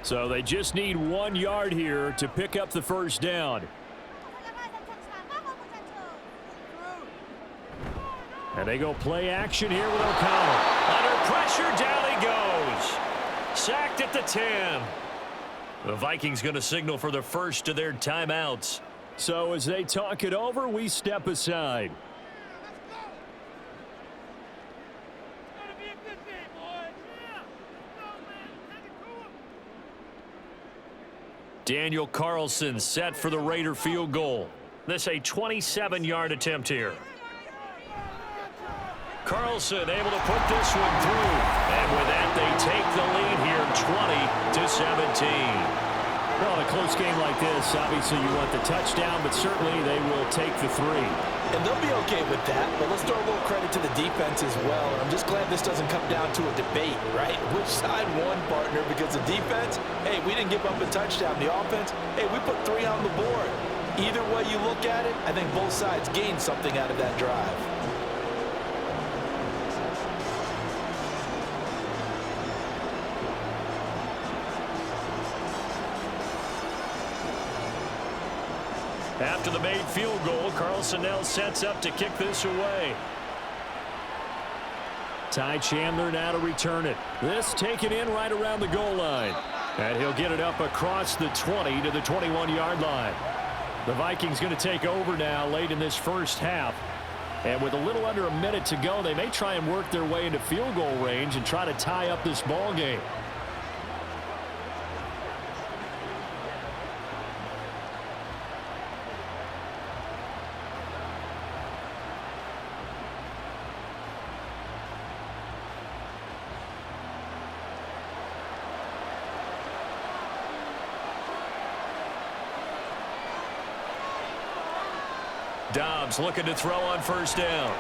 So they just need 1 yard here to pick up the first down. And they go play action here with O'Connell. Under pressure, down he goes. Sacked at the 10. The Vikings going to signal for the first of their timeouts. So as they talk it over, we step aside. Daniel Carlson set for the Raider field goal. This a 27-yard attempt here. Carlson able to put this one through. And with that, they take the lead here 20-17. Well, in a close game like this, obviously you want the touchdown, but certainly they will take the 3. And they'll be okay with that, but let's throw a little credit to the defense as well. I'm just glad this doesn't come down to a debate, right? Which side won, partner? Because the defense, hey, we didn't give up a touchdown. The offense, hey, we put 3 on the board. Either way you look at it, I think both sides gained something out of that drive. After the made field goal, Carlson now sets up to kick this away. Ty Chandler now to return it. This taken in right around the goal line. And he'll get it up across the 20 to the 21-yard line. The Vikings going to take over now late in this first half. And with a little under a minute to go, they may try and work their way into field goal range and try to tie up this ball game. Dobbs looking to throw on first down.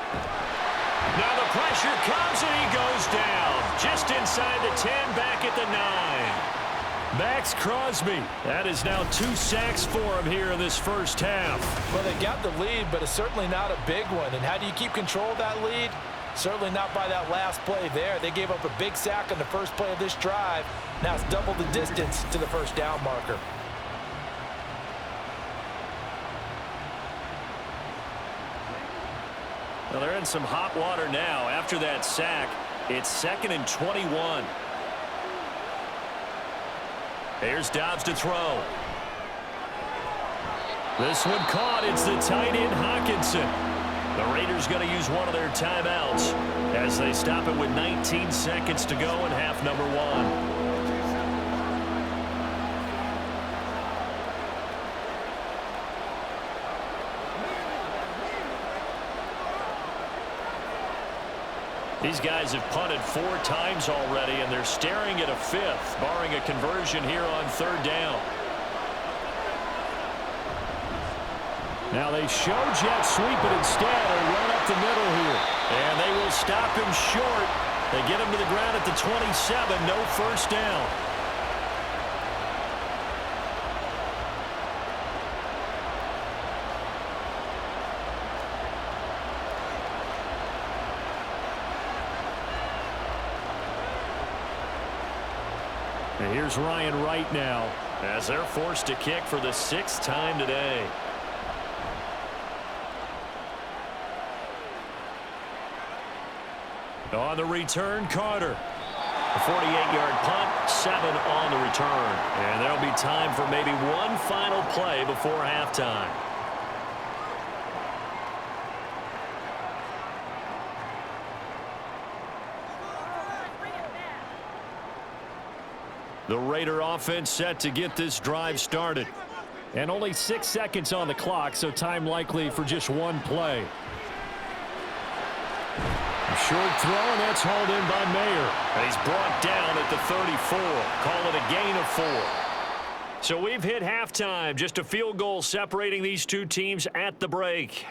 Now the pressure comes and he goes down. Just inside the 10, back at the 9. Max Crosby. That is now 2 sacks for him here in this first half. Well, they got the lead, but it's certainly not a big one. And how do you keep control of that lead? Certainly not by that last play there. They gave up a big sack on the first play of this drive. Now it's double the distance to the first down marker. Well, they're in some hot water now. After that sack, it's 2nd and 21. Here's Dobbs to throw. This one caught. It's the tight end, Hawkinson. The Raiders going to use one of their timeouts as they stop it with 19 seconds to go in half number 1. These guys have punted 4 times already, and they're staring at a 5th, barring a conversion here on 3rd down. Now they show jet sweep, but instead a run up the middle here. And they will stop him short. They get him to the ground at the 27, no first down. And here's Ryan Wright now as they're forced to kick for the 6th time today. On the return, Carter. A 48-yard punt, 7 on the return. And there'll be time for maybe one final play before halftime. The Raider offense set to get this drive started. And only 6 seconds on the clock, so time likely for just one play. A short throw, and that's hauled in by Mayer. And he's brought down at the 34. Call it a gain of 4. So we've hit halftime. Just a field goal separating these two teams at the break.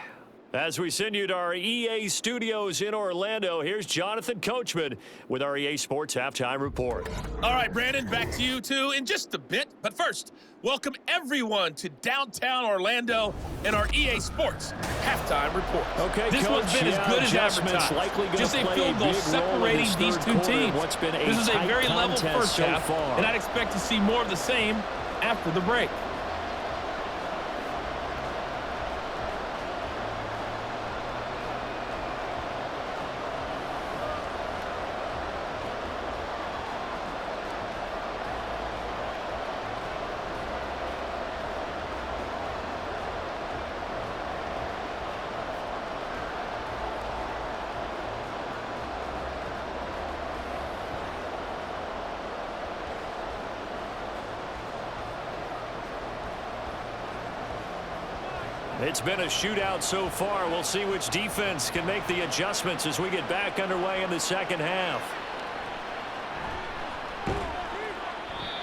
As we send you to our EA studios in Orlando, here's Jonathan Coachman with our EA Sports Halftime Report. All right, Brandon, back to you two in just a bit. But first, welcome everyone to downtown Orlando and our EA Sports Halftime Report. Okay, this Coach, one's been as good as advertised. Just a field goal separating these two teams. This is a very level first half, and I'd expect to see more of the same after the break. It's been a shootout so far. We'll see which defense can make the adjustments as we get back underway in the second half.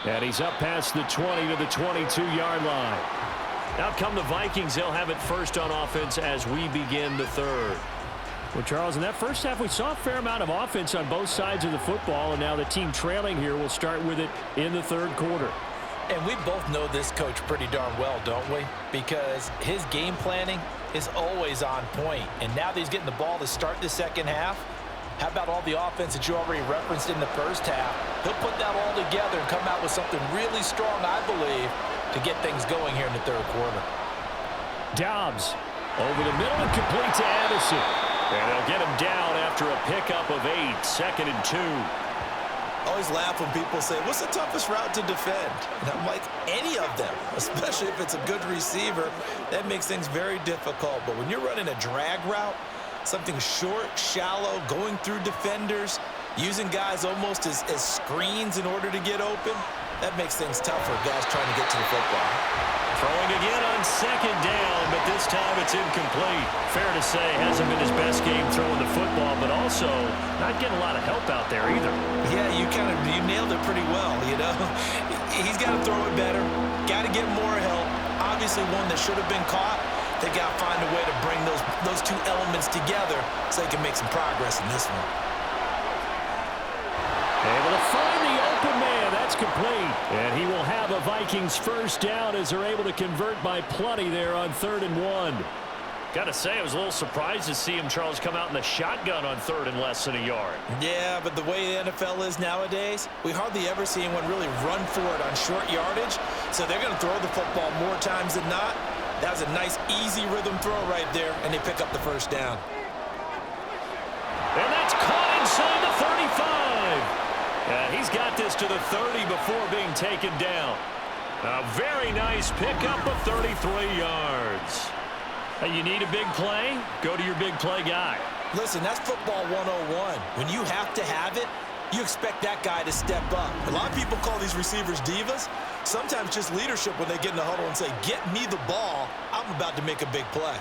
And he's up past the 20 to the 22-yard line. Now come the Vikings. They'll have it first on offense as we begin the third. Well, Charles, in that first half, we saw a fair amount of offense on both sides of the football, and now the team trailing here will start with it in the third quarter. And we both know this coach pretty darn well, don't we? Because his game planning is always on point. And now that he's getting the ball to start the second half, how about all the offense that you already referenced in the first half? He'll put that all together and come out with something really strong, I believe, to get things going here in the third quarter. Dobbs over the middle and complete to Addison. And they'll get him down after a pickup of 8, 2nd and 2. Always laugh when people say, what's the toughest route to defend? And I'm like, any of them, especially if it's a good receiver. That makes things very difficult. But when you're running a drag route, something short, shallow, going through defenders, using guys almost as screens in order to get open, that makes things tough for guys trying to get to the football. Throwing again on 2nd down, but this time it's incomplete. Fair to say, hasn't been his best game throwing the football, but also not getting a lot of help out there either. Yeah, you nailed it pretty well, you know. He's got to throw it better, got to get more help. Obviously one that should have been caught. They got to find a way to bring those two elements together so they can make some progress in this one. Able to find the open man. That's complete. And he will have a Vikings first down as they're able to convert by plenty there on 3rd and 1. Got to say, I was a little surprised to see him, Charles, come out in the shotgun on 3rd and less than a yard. Yeah, but the way the NFL is nowadays, we hardly ever see anyone really run for it on short yardage. So they're going to throw the football more times than not. That was a nice, easy rhythm throw right there, and they pick up the first down. And that's caught inside the 35. And he's got this to the 30 before being taken down. A very nice pickup of 33 yards. You need a big play? Go to your big play guy. Listen, that's football 101. When you have to have it, you expect that guy to step up. A lot of people call these receivers divas. Sometimes just leadership when they get in the huddle and say, get me the ball. I'm about to make a big play.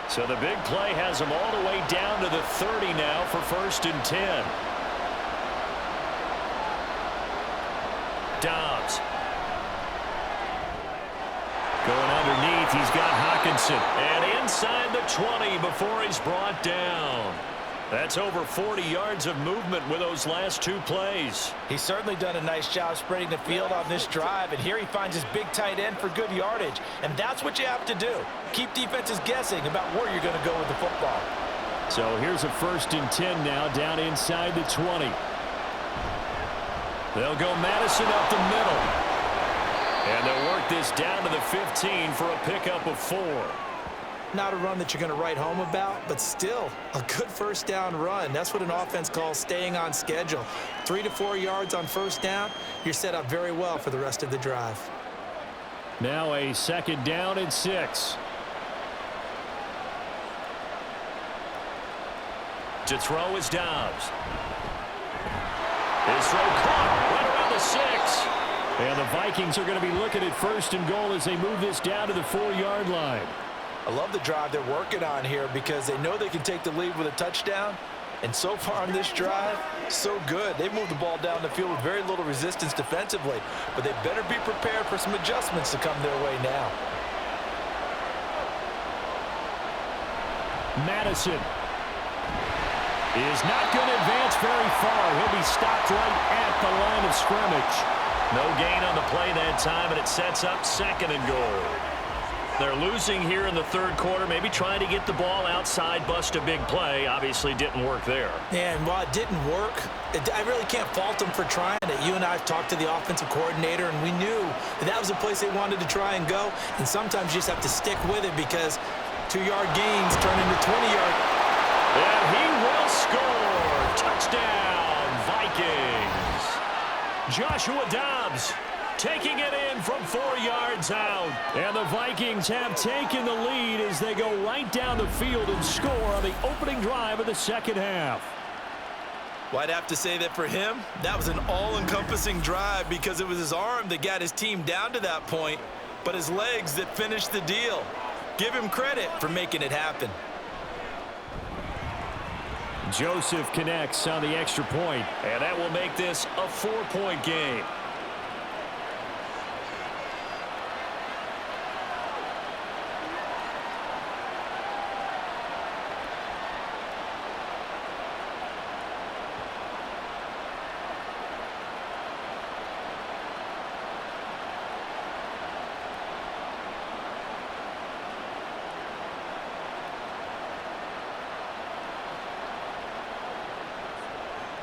So the big play has him all the way down to the 30 now for 1st and 10. Dobbs. Going underneath, he's got Hockenson. And inside the 20 before he's brought down. That's over 40 yards of movement with those last 2 plays. He's certainly done a nice job spreading the field on this drive, and here he finds his big tight end for good yardage. And that's what you have to do. Keep defenses guessing about where you're going to go with the football. So here's a 1st and 10 now, down inside the 20. They'll go Madison up the middle. And they'll work this down to the 15 for a pickup of 4. Not a run that you're going to write home about, but still a good first down run. That's what an offense calls staying on schedule. 3 to 4 yards on first down, you're set up very well for the rest of the drive. Now a 2nd down and 6. To throw is Dobbs. His throw caught right around the 6. And the Vikings are going to be looking at 1st and goal as they move this down to the 4-yard line. I love the drive they're working on here because they know they can take the lead with a touchdown. And so far on this drive, so good. They moved the ball down the field with very little resistance defensively. But they better be prepared for some adjustments to come their way now. Madison is not going to advance very far. He'll be stopped right at the line of scrimmage. No gain on the play that time, and it sets up 2nd and goal. They're losing here in the 3rd quarter, maybe trying to get the ball outside, bust a big play. Obviously didn't work there. Yeah, and while it didn't work, I really can't fault them for trying it. You and I have talked to the offensive coordinator, and we knew that was a place they wanted to try and go. And sometimes you just have to stick with it because 2-yard gains turn into 20-yard. And he will score. Touchdown, Vikings. Joshua Dobbs taking it in from 4 yards out. And the Vikings have taken the lead as they go right down the field and score on the opening drive of the 2nd half. Well, I'd have to say that for him, that was an all-encompassing drive because it was his arm that got his team down to that point, but his legs that finished the deal. Give him credit for making it happen. Joseph connects on the extra point. And that will make this a 4-point game.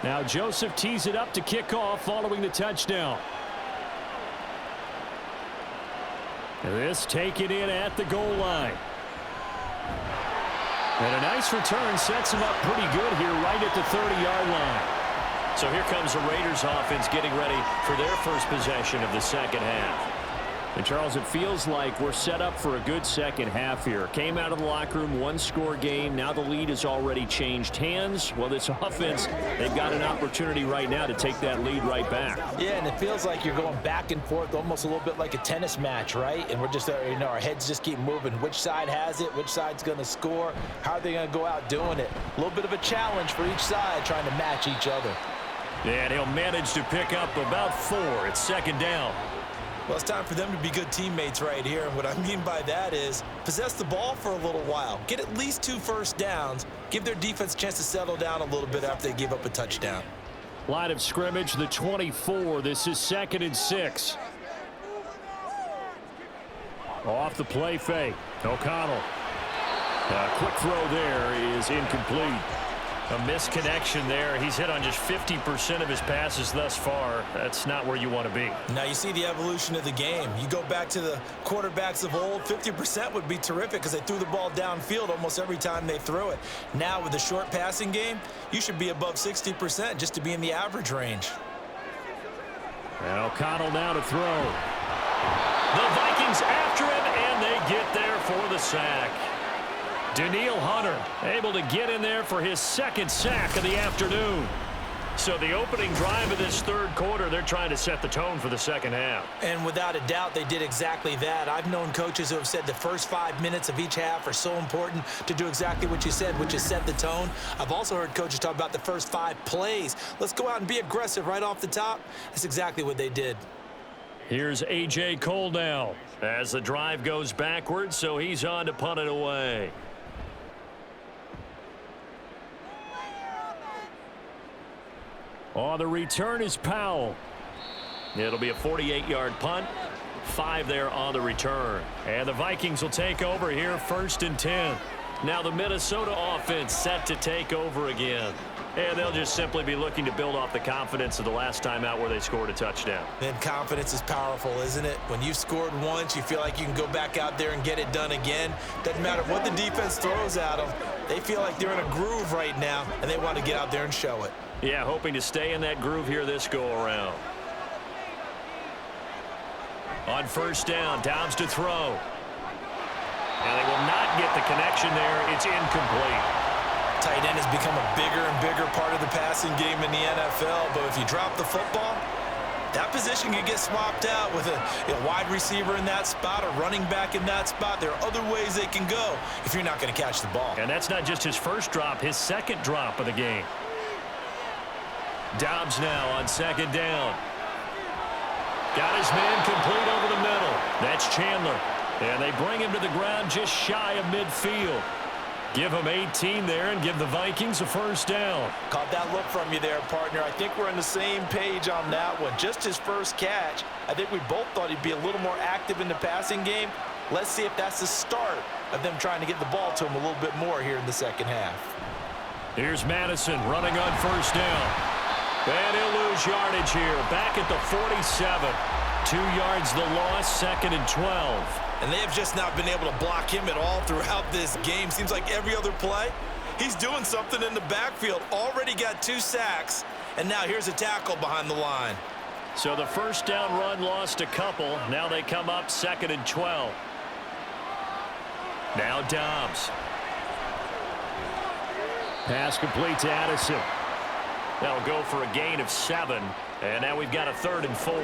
Now Joseph tees it up to kick off following the touchdown. This taken in at the goal line. And a nice return sets him up pretty good here right at the 30-yard line. So here comes the Raiders offense getting ready for their first possession of the second half. And Charles, it feels like we're set up for a good second half here. Came out of the locker room, one-score game. Now the lead has already changed hands. Well, this offense, they've got an opportunity right now to take that lead right back. Yeah, and it feels like you're going back and forth almost a little bit like a tennis match, right? And we're just, our heads just keep moving. Which side has it? Which side's going to score? How are they going to go out doing it? A little bit of a challenge for each side trying to match each other. And he'll manage to pick up about 4. It's second down. Well, it's time for them to be good teammates right here. And what I mean by that is possess the ball for a little while. Get at least 2 first downs. Give their defense a chance to settle down a little bit after they give up a touchdown. Line of scrimmage, the 24. This is 2nd and 6. Off the play fake. O'Connell. Quick throw there is incomplete. A misconnection there. He's hit on just 50% of his passes thus far. That's not where you want to be. Now you see the evolution of the game. You go back to the quarterbacks of old, 50% would be terrific because they threw the ball downfield almost every time they threw it. Now with the short passing game, you should be above 60% just to be in the average range. And O'Connell now to throw. The Vikings after him, and they get there for the sack. Daniil Hunter able to get in there for his 2nd sack of the afternoon. So the opening drive of this third quarter, they're trying to set the tone for the second half. And without a doubt, they did exactly that. I've known coaches who have said the first 5 minutes of each half are so important to do exactly what you said, which is set the tone. I've also heard coaches talk about the first 5 plays. Let's go out and be aggressive right off the top. That's exactly what they did. Here's A.J. Cole now as the drive goes backwards, so he's on to punt it away. On the return is Powell. It'll be a 48-yard punt. 5 there on the return. And the Vikings will take over here 1st and 10. Now the Minnesota offense set to take over again. And they'll just simply be looking to build off the confidence of the last time out where they scored a touchdown. Then confidence is powerful, isn't it? When you've scored once, you feel like you can go back out there and get it done again. Doesn't matter what the defense throws at them. They feel like they're in a groove right now, and they want to get out there and show it. Yeah, hoping to stay in that groove here this go-around. On 1st down, Dobbs to throw. And they will not get the connection there. It's incomplete. Tight end has become a bigger and bigger part of the passing game in the NFL, but if you drop the football, that position can get swapped out with a wide receiver in that spot, a running back in that spot. There are other ways they can go if you're not going to catch the ball. And that's not just his first drop, his 2nd drop of the game. Dobbs now on 2nd down. Got his man complete over the middle. That's Chandler. And they bring him to the ground just shy of midfield. Give him 18 there and give the Vikings a 1st down. Caught that look from you there, partner. I think we're on the same page on that one. Just his first catch. I think we both thought he'd be a little more active in the passing game. Let's see if that's the start of them trying to get the ball to him a little bit more here in the second half. Here's Madison running on 1st down. And he'll lose yardage here. Back at the 47. 2 yards the loss, 2nd and 12. And they have just not been able to block him at all throughout this game. Seems like every other play, he's doing something in the backfield. Already got 2 sacks, and now here's a tackle behind the line. So the 1st down run lost a couple. Now they come up 2nd and 12. Now Dobbs. Pass complete to Addison. That'll go for a gain of 7. And now we've got a 3rd and 4.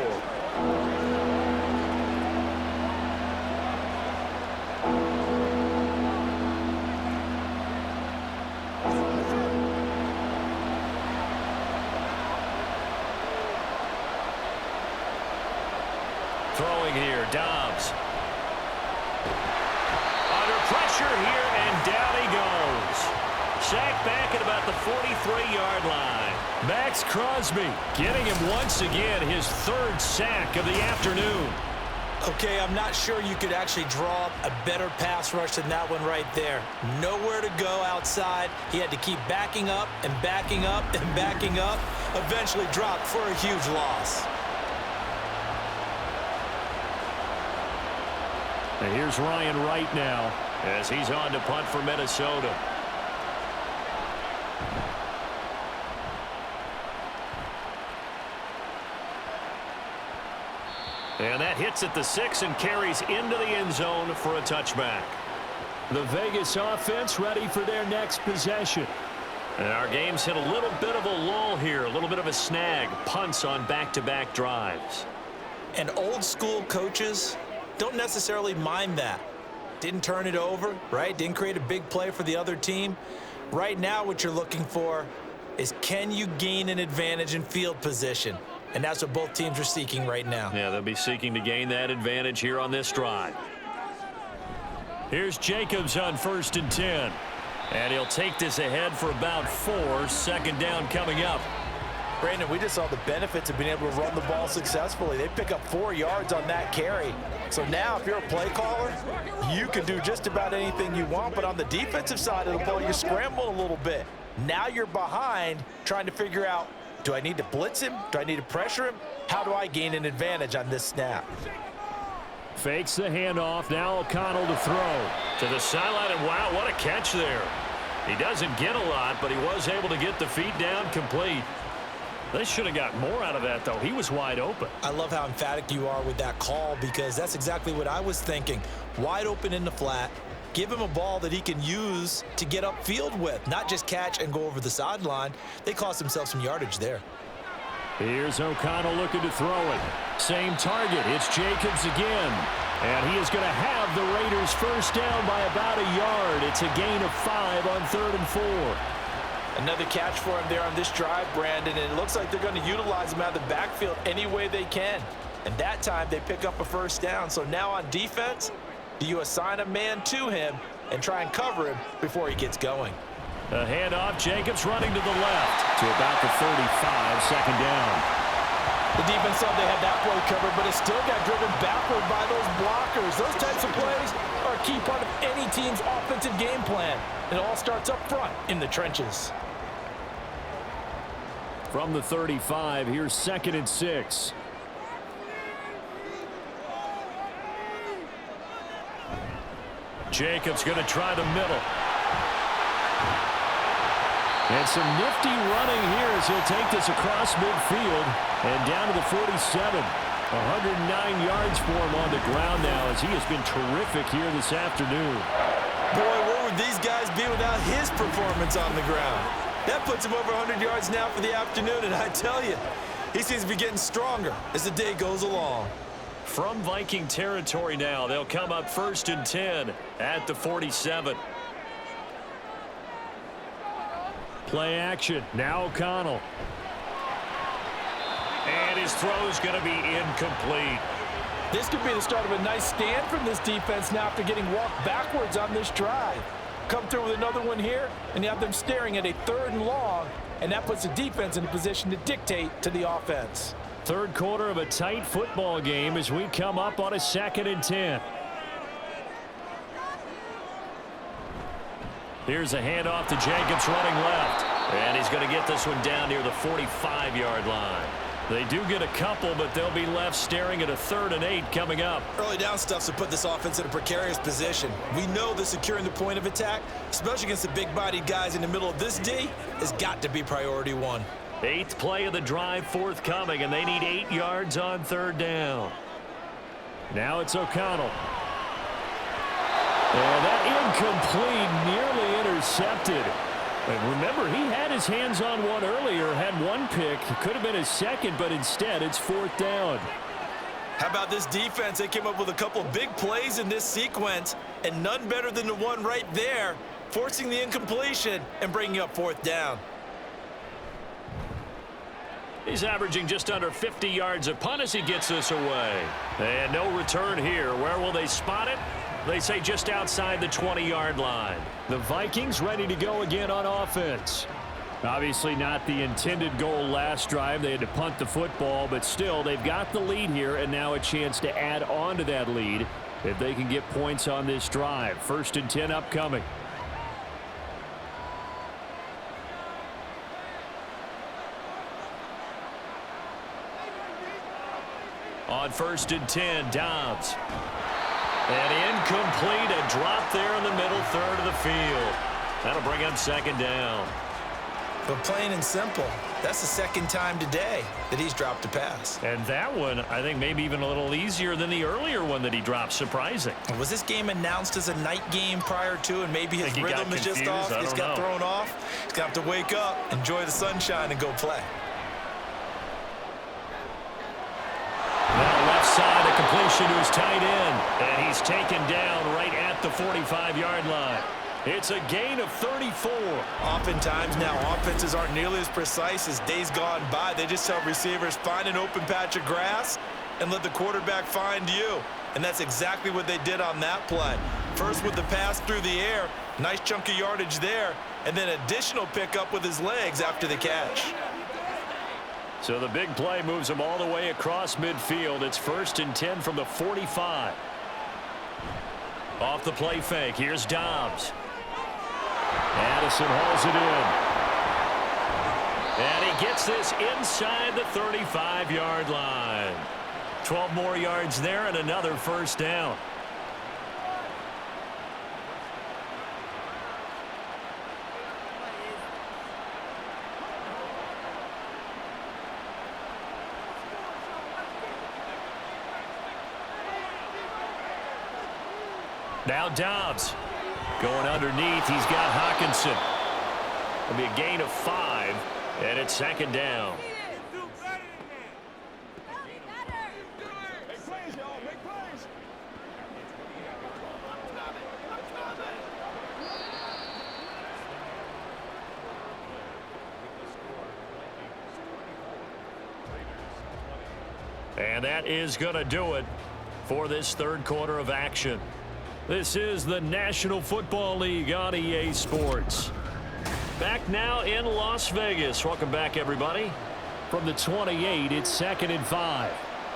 throwing here. Dobbs. Under pressure here, and down he goes. Sacked back at about the 43-yard line. Max Crosby getting him once again his third sack of the afternoon. Okay, I'm not sure you could actually draw up a better pass rush than that one right there. Nowhere to go outside. He had to keep backing up and backing up and backing up. Eventually dropped for a huge loss. And here's Ryan Wright now as he's on to punt for Minnesota. And that hits at the 6 and carries into the end zone for a touchback. The Vegas offense ready for their next possession. And our game's hit a little bit of a lull here, a little bit of a snag. Punts on back-to-back drives. And old school coaches don't necessarily mind that. Didn't turn it over, right? Didn't create a big play for the other team. Right now what you're looking for is, can you gain an advantage in field position? And that's what both teams are seeking right now. Yeah, they'll be seeking to gain that advantage here on this drive. Here's Jacobs on 1st and 10. And he'll take this ahead for about 4. Second down coming up. Brandon, we just saw the benefits of being able to run the ball successfully. They pick up 4 yards on that carry. So now if you're a play caller, you can do just about anything you want. But on the defensive side of the ball, you scramble a little bit. Now you're behind trying to figure out, do I need to blitz him? Do I need to pressure him? How do I gain an advantage on this snap? Fakes the handoff. Now O'Connell to throw. To the sideline, and wow, what a catch there. He doesn't get a lot, but he was able to get the feet down complete. They should have got more out of that, though. He was wide open. I love how emphatic you are with that call, because that's exactly what I was thinking. Wide open in the flat. Give him a ball that he can use to get upfield with, not just catch and go over the sideline. They cost themselves some yardage there. Here's O'Connell looking to throw it. Same target. It's Jacobs again. And he is going to have the Raiders first down by about a yard. It's a gain of 5 on 3rd and 4. Another catch for him there on this drive, Brandon, and it looks like they're going to utilize him out of the backfield any way they can. And that time they pick up a first down. So now on defense, do you assign a man to him and try and cover him before he gets going? A handoff, Jacobs running to the left to about the 35, second down. The defense thought they had that play covered, but it still got driven backward by those blockers. Those types of plays are a key part of any team's offensive game plan. It all starts up front in the trenches. From the 35, here's 2nd and 6. Jacobs going to try the middle. And some nifty running here as he'll take this across midfield and down to the 47. 109 yards for him on the ground now, as he has been terrific here this afternoon. Boy, where would these guys be without his performance on the ground? That puts him over 100 yards now for the afternoon, and I tell you, he seems to be getting stronger as the day goes along. From Viking territory now, they'll come up 1st and 10 at the 47. Play action. Now O'Connell. And his throw's going to be incomplete. This could be the start of a nice stand from this defense now after getting walked backwards on this drive. Come through with another one here, and you have them staring at a 3rd and long, and that puts the defense in a position to dictate to the offense. Third quarter of a tight football game as we come up on a 2nd and 10. Here's a handoff to Jacobs running left. And he's going to get this one down near the 45-yard line. They do get a couple, but they'll be left staring at a 3rd and 8 coming up. Early down stuff's to put this offense in a precarious position. We know that securing the point of attack, especially against the big-bodied guys in the middle of this D, has got to be priority 1. 8th play of the drive forthcoming, and they need 8 yards on 3rd down. Now it's O'Connell. And that incomplete, nearly intercepted. And remember, he had his hands on one earlier, had one pick. It could have been his second, but instead it's 4th down. How about this defense? They came up with a couple of big plays in this sequence, and none better than the one right there, forcing the incompletion and bringing up 4th down. He's averaging just under 50 yards a punt as he gets this away. And no return here. Where will they spot it? They say just outside the 20-yard line. The Vikings ready to go again on offense. Obviously not the intended goal last drive. They had to punt the football, but still they've got the lead here and now a chance to add on to that lead if they can get points on this drive. 1st and 10 upcoming. On 1st and 10, Dobbs. And incomplete, a drop there in the middle third of the field. That'll bring up 2nd down. But plain and simple, that's the 2nd time today that he's dropped a pass. And that one, I think, maybe even a little easier than the earlier one that he dropped. Surprising. Was this game announced as a night game prior to, and maybe his rhythm is just off? He's got thrown off. He's got to wake up, enjoy the sunshine, and go play. Now left side, a completion to his tight end. And he's taken down right at the 45-yard line. It's a gain of 34. Oftentimes now, offenses aren't nearly as precise as days gone by. They just tell receivers, find an open patch of grass and let the quarterback find you. And that's exactly what they did on that play. First with the pass through the air, nice chunk of yardage there, and then additional pickup with his legs after the catch. So the big play moves him all the way across midfield. It's 1st and 10 from the 45. Off the play fake, here's Dobbs. Addison hauls it in. And he gets this inside the 35-yard line. 12 more yards there and another 1st down. Now Dobbs going underneath. He's got Hawkinson. It'll be a gain of 5, and it's 2nd down. And that is going to do it for this 3rd quarter of action. This is the National Football League on EA Sports. Back now in Las Vegas. Welcome back, everybody. From the 28, it's 2nd and 5.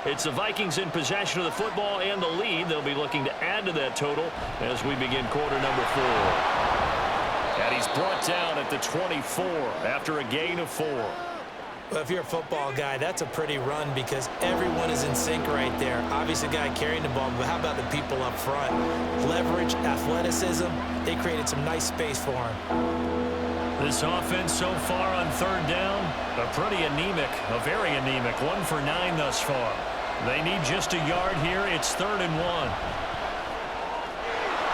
It's the Vikings in possession of the football and the lead. They'll be looking to add to that total as we begin quarter number 4. And he's brought down at the 24 after a gain of 4. Well, if you're a football guy, that's a pretty run because everyone is in sync right there. Obviously, the guy carrying the ball, but how about the people up front? Leverage, athleticism, they created some nice space for him. This offense so far on 3rd down, pretty anemic, very anemic. 1 for 9 thus far. They need just a yard here. It's 3rd and 1.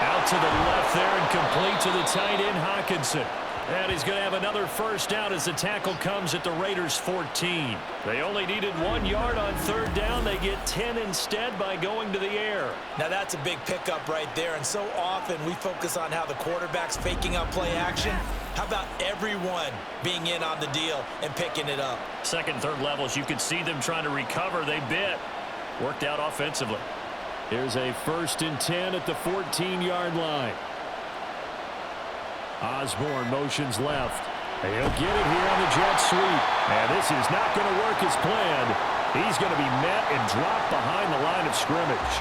Out to the left there and complete to the tight end, Hawkinson. And he's going to have another 1st down as the tackle comes at the Raiders' 14. They only needed 1 yard on 3rd down. They get 10 instead by going to the air. Now that's a big pickup right there. And so often we focus on how the quarterback's faking up play action. How about everyone being in on the deal and picking it up? 2nd, 3rd levels, you could see them trying to recover. They bit. Worked out offensively. Here's a 1st and 10 at the 14-yard line. Osborne motions left. He'll get it here on the jet sweep. And this is not going to work as planned. He's going to be met and dropped behind the line of scrimmage.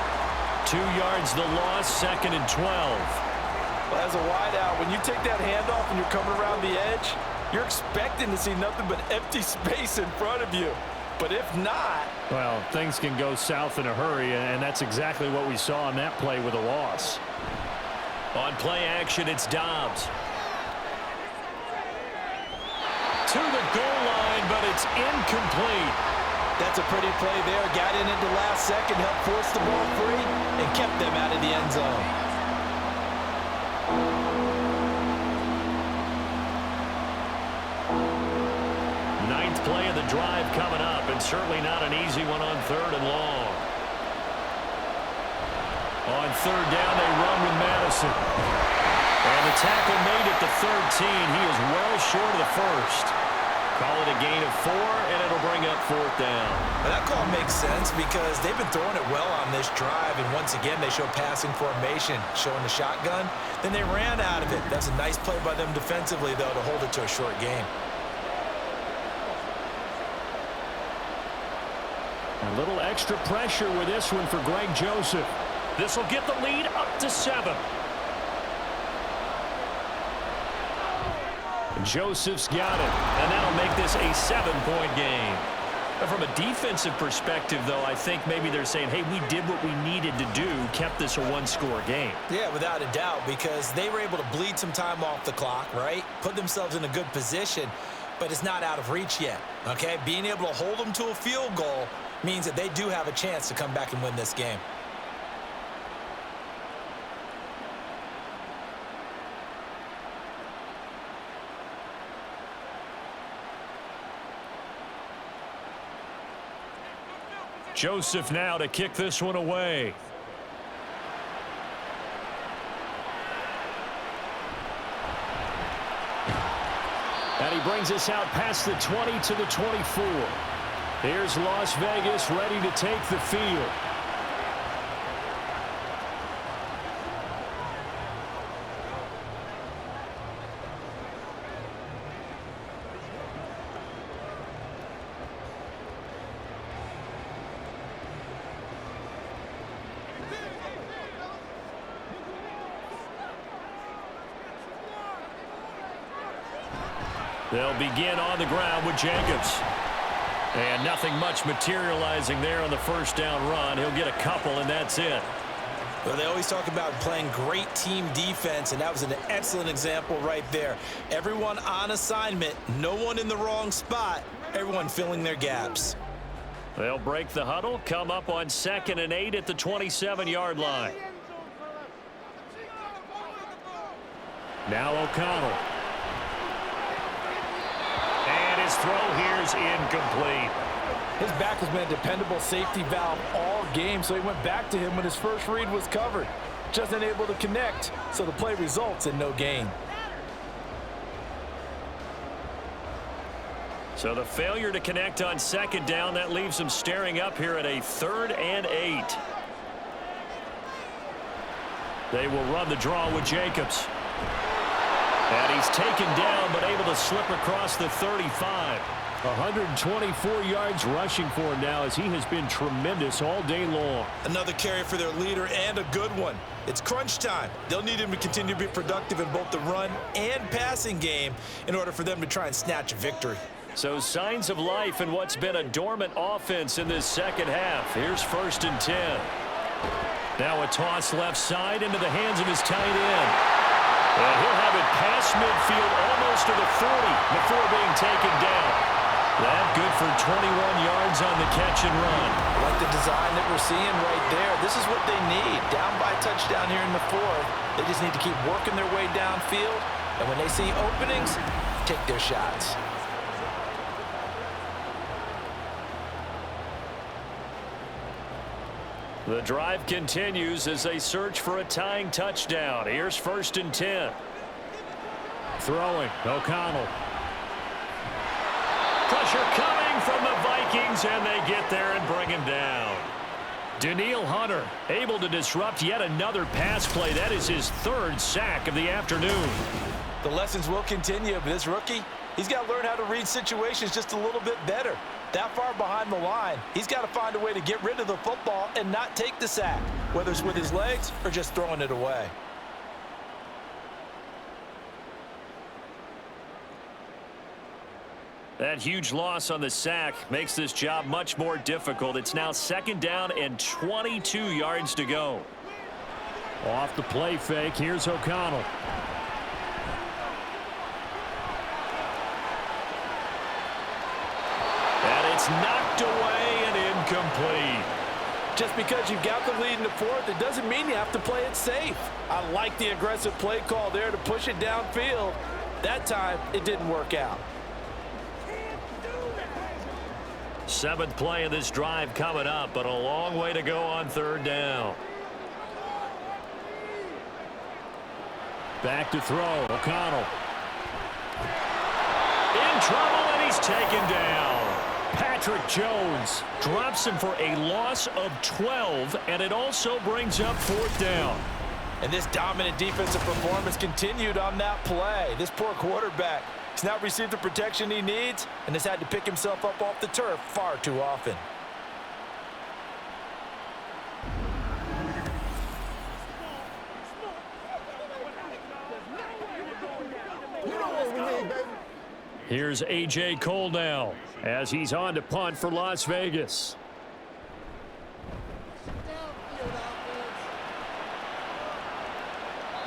2 yards the loss, 2nd and 12. Well, as a wideout, when you take that handoff and you're coming around the edge, you're expecting to see nothing but empty space in front of you. But if not... Well, things can go south in a hurry, and that's exactly what we saw on that play with a loss. On play action, it's Dobbs. To the goal line, but it's incomplete. That's a pretty play there. Got in at the last second, helped force the ball free, and kept them out of the end zone. Ninth play of the drive coming up, and certainly not an easy one on 3rd and long. On 3rd down, they run with Madison. And the tackle made at the 13. He is well short of the 1st. Call it a gain of 4, and it'll bring up 4th down. Well, that call makes sense because they've been throwing it well on this drive, and once again, they show passing formation, showing the shotgun. Then they ran out of it. That's a nice play by them defensively, though, to hold it to a short game. A little extra pressure with this one for Greg Joseph. This will get the lead up to 7. Joseph's got it. And that'll make this a 7-point game. But from a defensive perspective, though, I think maybe they're saying, hey, we did what we needed to do, kept this a 1-score game. Yeah, without a doubt, because they were able to bleed some time off the clock, right? Put themselves in a good position, but it's not out of reach yet, okay? Being able to hold them to a field goal means that they do have a chance to come back and win this game. Joseph now to kick this one away. And he brings us out past the 20 to the 24. Here's Las Vegas ready to take the field. They'll begin on the ground with Jacobs. And nothing much materializing there on the first down run. He'll get a couple, and that's it. Well, they always talk about playing great team defense, and that was an excellent example right there. Everyone on assignment, no one in the wrong spot, everyone filling their gaps. They'll break the huddle, come up on 2nd and 8 at the 27-yard line. Now O'Connell. And his throw here is incomplete. His back has been a dependable safety valve all game, so he went back to him when his first read was covered. Just unable to connect, so the play results in no gain. So the failure to connect on 2nd down, that leaves him staring up here at a 3rd and 8. They will run the draw with Jacobs. And he's taken down, but able to slip across the 35. 124 yards rushing for him now, as he has been tremendous all day long. Another carry for their leader, and a good one. It's crunch time. They'll need him to continue to be productive in both the run and passing game in order for them to try and snatch a victory. So signs of life in what's been a dormant offense in this second half. Here's 1st and 10. Now a toss left side into the hands of his tight end. And he'll have it past midfield almost to the 40 before being taken down. That good for 21 yards on the catch and run. I like the design that we're seeing right there. This is what they need. Down by touchdown here in the 4th. They just need to keep working their way downfield. And when they see openings, take their shots. The drive continues as they search for a tying touchdown. Here's 1st and 10. Throwing, O'Connell. Pressure coming from the Vikings, and they get there and bring him down. Daniil Hunter able to disrupt yet another pass play. That is his 3rd sack of the afternoon. The lessons will continue, but this rookie, he's got to learn how to read situations just a little bit better. That far behind the line, he's got to find a way to get rid of the football and not take the sack, whether it's with his legs or just throwing it away. That huge loss on the sack makes this job much more difficult. It's now 2nd down and 22 yards to go. Off the play fake, here's O'Connell. And it's knocked away and incomplete. Just because you've got the lead in the 4th, it doesn't mean you have to play it safe. I like the aggressive play call there to push it downfield. That time, it didn't work out. 7th play of this drive coming up, but a long way to go on 3rd down. Back to throw, O'Connell. In trouble, and he's taken down. Patrick Jones drops him for a loss of 12, and it also brings up 4th down. And this dominant defensive performance continued on that play. This poor quarterback has not received the protection he needs and has had to pick himself up off the turf far too often. Here's A.J. Cole now as he's on to punt for Las Vegas.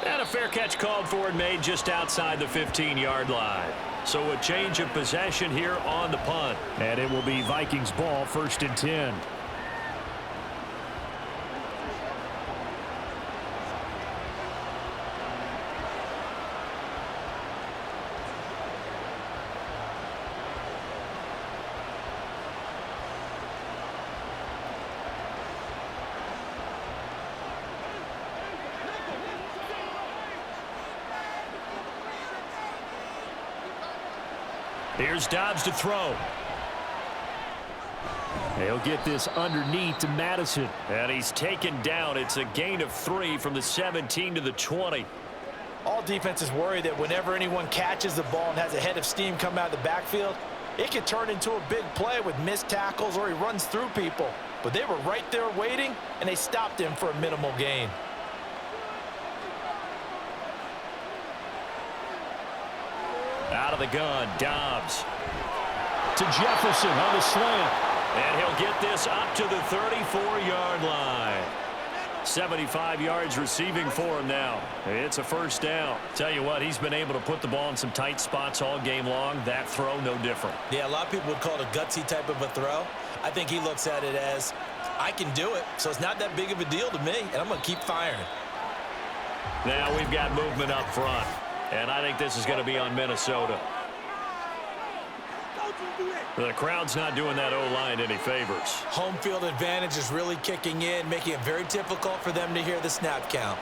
And a fair catch called for and made just outside the 15-yard line. So a change of possession here on the punt. And it will be Vikings ball, 1st and 10. Here's Dobbs to throw. They'll get this underneath to Madison. And he's taken down. It's a gain of 3 from the 17 to the 20. All defenses worry that whenever anyone catches the ball and has a head of steam come out of the backfield, it can turn into a big play with missed tackles or he runs through people. But they were right there waiting, and they stopped him for a minimal gain. Out of the gun, Dobbs. To Jefferson on the slant. And he'll get this up to the 34-yard line. 75 yards receiving for him now. It's a 1st down. Tell you what, he's been able to put the ball in some tight spots all game long. That throw, no different. Yeah, a lot of people would call it a gutsy type of a throw. I think he looks at it as, I can do it, so it's not that big of a deal to me, and I'm going to keep firing. Now we've got movement up front. And I think this is going to be on Minnesota. The crowd's not doing that O-line any favors. Home field advantage is really kicking in, making it very difficult for them to hear the snap count.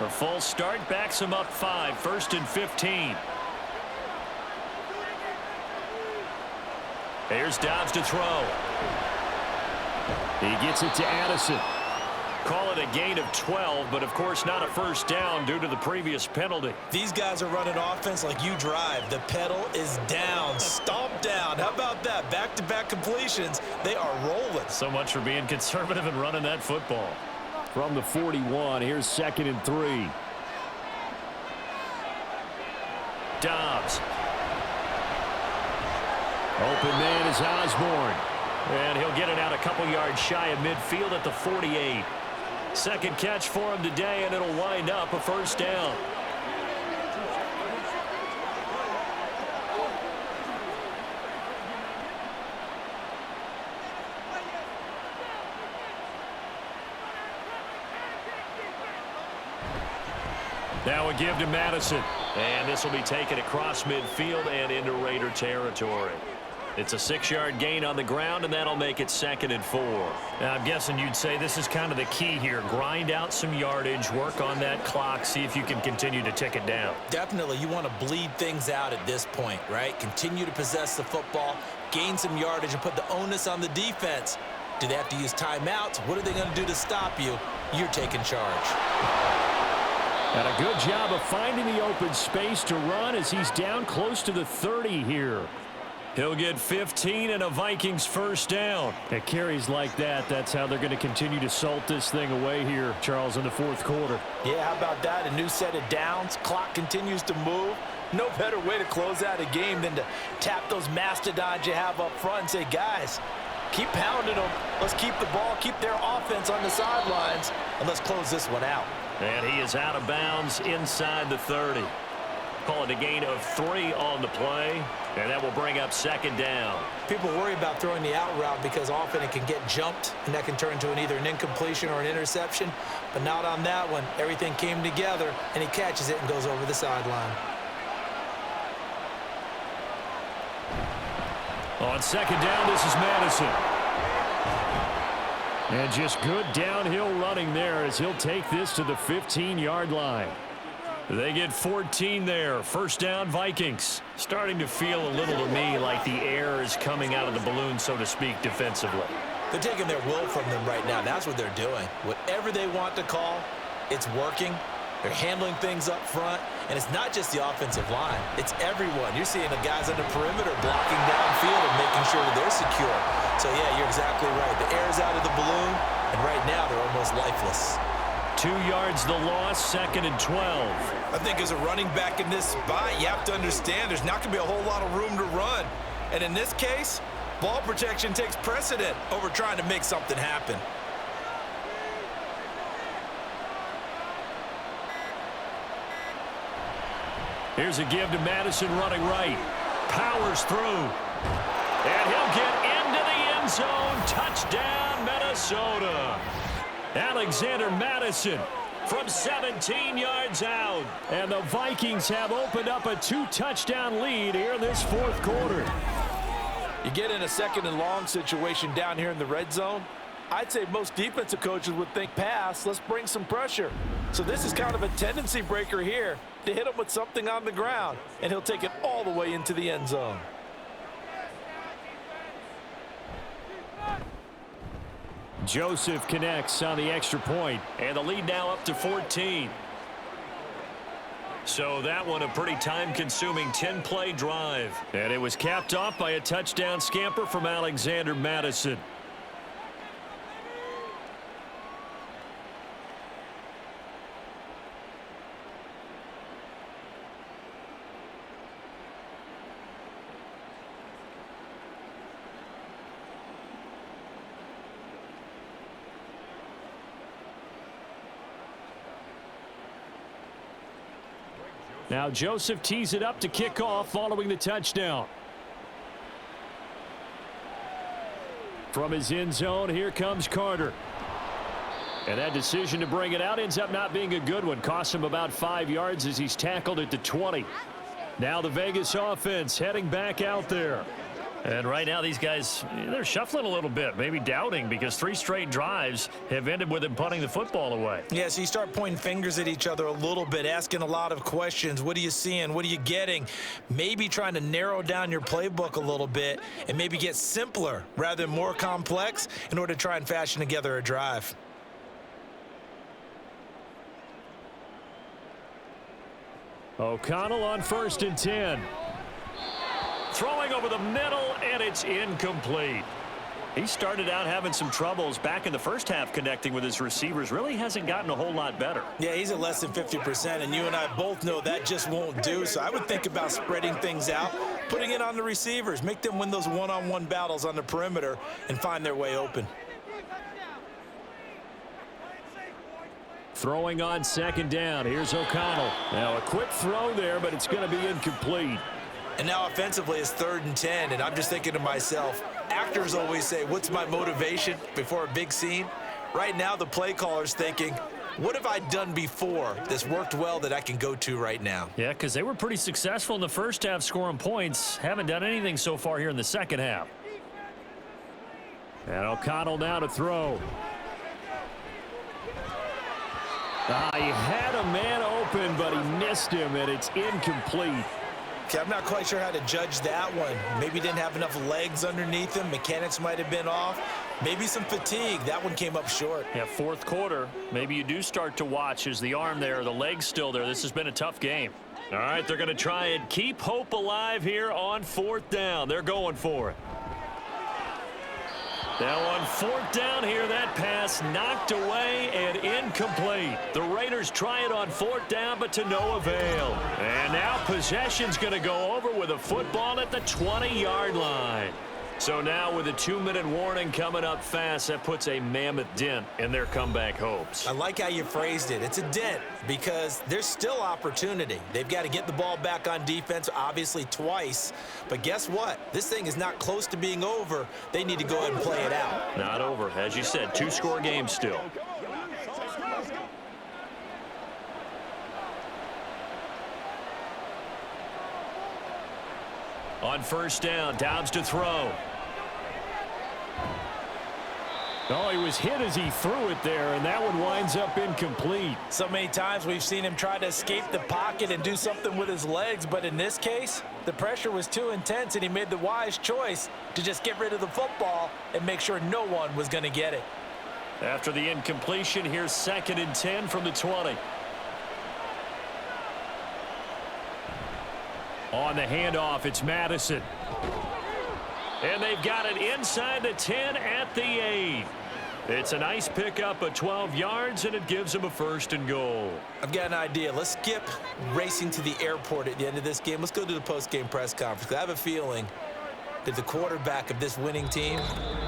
A false start backs him up 5, 1st and 15. Here's Dobbs to throw. He gets it to Addison. Call it a gain of 12, but of course not a 1st down due to the previous penalty. These guys are running offense like you drive. The pedal is down, stomp down. How about that? Back-to-back completions. They are rolling. So much for being conservative and running that football. From the 41, here's 2nd and 3. Dobbs. Open man is Osborne. And he'll get it out a couple yards shy of midfield at the 48. Second catch for him today, and it'll wind up a 1st down. Now a give to Madison. And this will be taken across midfield and into Raider territory. It's a 6-yard gain on the ground, and that'll make it 2nd and 4. Now, I'm guessing you'd say this is kind of the key here. Grind out some yardage, work on that clock, see if you can continue to tick it down. Definitely. You want to bleed things out at this point, right? Continue to possess the football, gain some yardage, and put the onus on the defense. Do they have to use timeouts? What are they going to do to stop you? You're taking charge. And a good job of finding the open space to run as he's down close to the 30 here. He'll get 15 and a Vikings 1st down. At carries like that, that's how they're going to continue to salt this thing away here, Charles, in the 4th quarter. Yeah, how about that? A new set of downs. Clock continues to move. No better way to close out a game than to tap those mastodons you have up front and say, guys, keep pounding them. Let's keep the ball, keep their offense on the sidelines, and let's close this one out. And he is out of bounds inside the 30. Call it a gain of 3 on the play, and that will bring up 2nd down. People worry about throwing the out route because often it can get jumped, and that can turn into either an incompletion or an interception. But not on that one. Everything came together, and he catches it and goes over the sideline. On 2nd down, this is Madison. And just good downhill running there as he'll take this to the 15-yard line. They get 14 there. First down, Vikings. Starting to feel a little to me like the air is coming out of the balloon, so to speak, defensively. They're taking their will from them right now. That's what they're doing. Whatever they want to call, it's working. They're handling things up front, and it's not just the offensive line. It's everyone. You're seeing the guys on the perimeter blocking downfield and making sure that they're secure. So, yeah, you're exactly right. The air's out of the balloon, and right now they're almost lifeless. 2 yards the loss, 2nd and 12. I think as a running back in this spot, you have to understand there's not going to be a whole lot of room to run. And in this case, ball protection takes precedent over trying to make something happen. Here's a give to Madison running right. Powers through. And he'll get into the end zone. Touchdown, Minnesota. Alexander Madison from 17 yards out. And the Vikings have opened up a 2-touchdown lead here in this 4th quarter. You get in a 2nd and long situation down here in the red zone, I'd say most defensive coaches would think pass, let's bring some pressure. So this is kind of a tendency breaker here to hit him with something on the ground, and he'll take it all the way into the end zone. Joseph connects on the extra point. And the lead now up to 14. So that one a pretty time-consuming 10-play drive. And it was capped off by a touchdown scamper from Alexander Madison. Now Joseph tees it up to kick off following the touchdown. From his end zone, here comes Carter. And that decision to bring it out ends up not being a good one. Cost him about 5 yards as he's tackled at the 20. Now the Vegas offense heading back out there. And right now these guys, they're shuffling a little bit, maybe doubting, because 3 straight drives have ended with them punting the football away. Yeah, so you start pointing fingers at each other a little bit, asking a lot of questions. What are you seeing? What are you getting? Maybe trying to narrow down your playbook a little bit and maybe get simpler rather than more complex in order to try and fashion together a drive. O'Connell on 1st and 10. Throwing over the middle, and it's incomplete. He started out having some troubles back in the first half connecting with his receivers. Really hasn't gotten a whole lot better. Yeah, he's at less than 50%, and you and I both know that just won't do. So I would think about spreading things out, putting it on the receivers, make them win those one-on-one battles on the perimeter and find their way open. Throwing on 2nd down. Here's O'Connell. Now a quick throw there, but it's going to be incomplete. And now offensively it's 3rd and 10, and I'm just thinking to myself, actors always say, what's my motivation before a big scene? Right now the play caller's thinking, what have I done before that's worked well that I can go to right now? Yeah, because they were pretty successful in the first half scoring points. Haven't done anything so far here in the second half. And O'Connell now to throw. He had a man open, but he missed him, and it's incomplete. Okay, I'm not quite sure how to judge that one. Maybe didn't have enough legs underneath him. Mechanics might have been off. Maybe some fatigue. That one came up short. Yeah, 4th quarter. Maybe you do start to watch as the arm there, the leg's still there. This has been a tough game. All right, they're going to try and keep hope alive here on 4th down. They're going for it. Now on 4th down here, that pass knocked away and incomplete. The Raiders try it on 4th down, but to no avail. And now possession's going to go over with a football at the 20-yard line. So now with a 2-minute warning coming up fast, that puts a mammoth dent in their comeback hopes. I like how you phrased it. It's a dent because there's still opportunity. They've got to get the ball back on defense, obviously twice. But guess what? This thing is not close to being over. They need to go ahead and play it out. Not over. As you said, 2-score game still. On 1st down, Dobbs to throw. Oh, he was hit as he threw it there, and that one winds up incomplete. So many times we've seen him try to escape the pocket and do something with his legs, but in this case, the pressure was too intense, and he made the wise choice to just get rid of the football and make sure no one was going to get it. After the incompletion, here's 2nd and 10 from the 20. On the handoff, it's Madison. And they've got it inside the 10 at the 8. It's a nice pickup of 12 yards, and it gives them a 1st and goal. I've got an idea. Let's skip racing to the airport at the end of this game. Let's go to the post-game press conference. I have a feeling that the quarterback of this winning team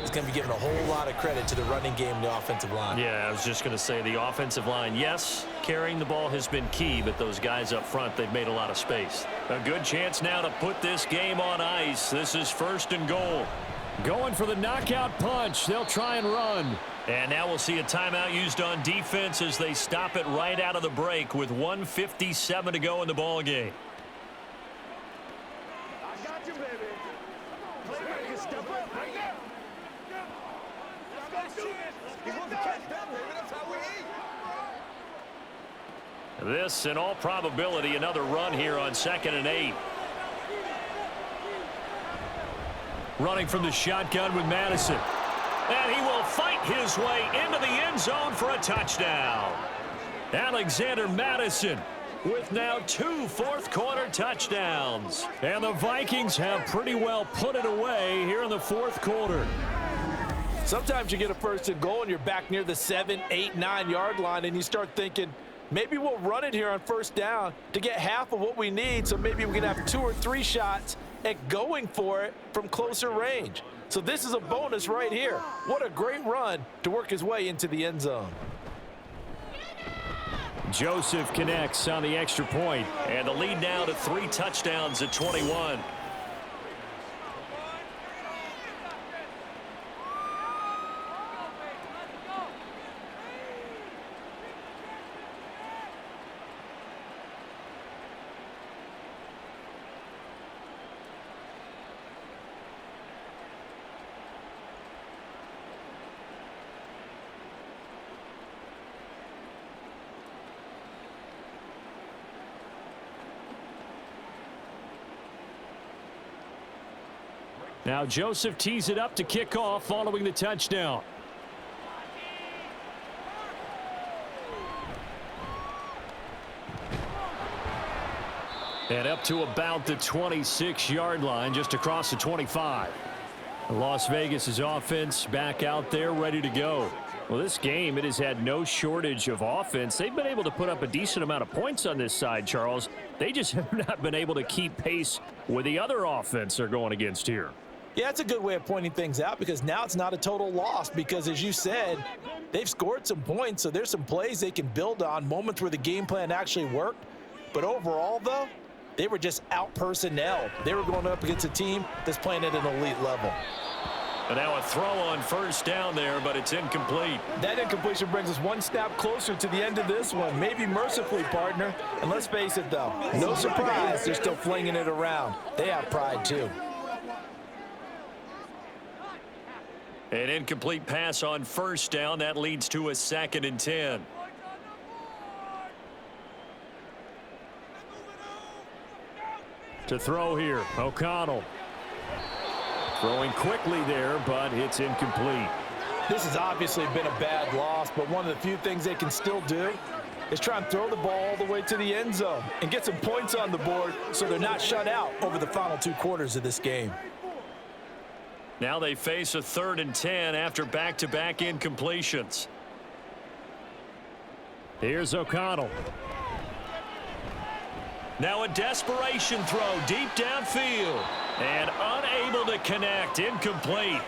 is going to be given a whole lot of credit to the running game and the offensive line. Yeah, I was just going to say the offensive line, yes, carrying the ball has been key, but those guys up front, they've made a lot of space. A good chance now to put this game on ice. This is 1st and goal. Going for the knockout punch. They'll try and run. And now we'll see a timeout used on defense as they stop it right out of the break with 1:57 to go in the ball game. This, in all probability, another run here on 2nd and 8. Running from the shotgun with Madison. And he will fight his way into the end zone for a touchdown. Alexander Madison with now 2 fourth-quarter touchdowns. And the Vikings have pretty well put it away here in the 4th quarter. Sometimes you get a 1st and goal and you're back near the 7, 8, 9-yard line, and you start thinking, maybe we'll run it here on 1st down to get half of what we need, so maybe we can have 2 or 3 shots at going for it from closer range. So this is a bonus right here. What a great run to work his way into the end zone. Joseph connects on the extra point. And the lead now to 3 touchdowns at 21. Now Joseph tees it up to kick off following the touchdown. And up to about the 26-yard line, just across the 25. Las Vegas' offense back out there ready to go. Well, this game, it has had no shortage of offense. They've been able to put up a decent amount of points on this side, Charles. They just have not been able to keep pace with the other offense they're going against here. Yeah, that's a good way of pointing things out, because now it's not a total loss, because as you said, they've scored some points, so there's some plays they can build on, moments where the game plan actually worked. But overall, though, they were just out-personnelled. They were going up against a team that's playing at an elite level. And now a throw on 1st down there, but it's incomplete. That incompletion brings us one step closer to the end of this one, maybe mercifully, partner. And let's face it, though, no surprise, they're still flinging it around. They have pride, too. An incomplete pass on 1st down. That leads to a 2nd and 10. To throw here, O'Connell. Throwing quickly there, but it's incomplete. This has obviously been a bad loss, but one of the few things they can still do is try and throw the ball all the way to the end zone and get some points on the board so they're not shut out over the final 2 quarters of this game. Now they face a 3rd and 10 after back-to-back incompletions. Here's O'Connell. Now a desperation throw deep downfield. And unable to connect. Incomplete.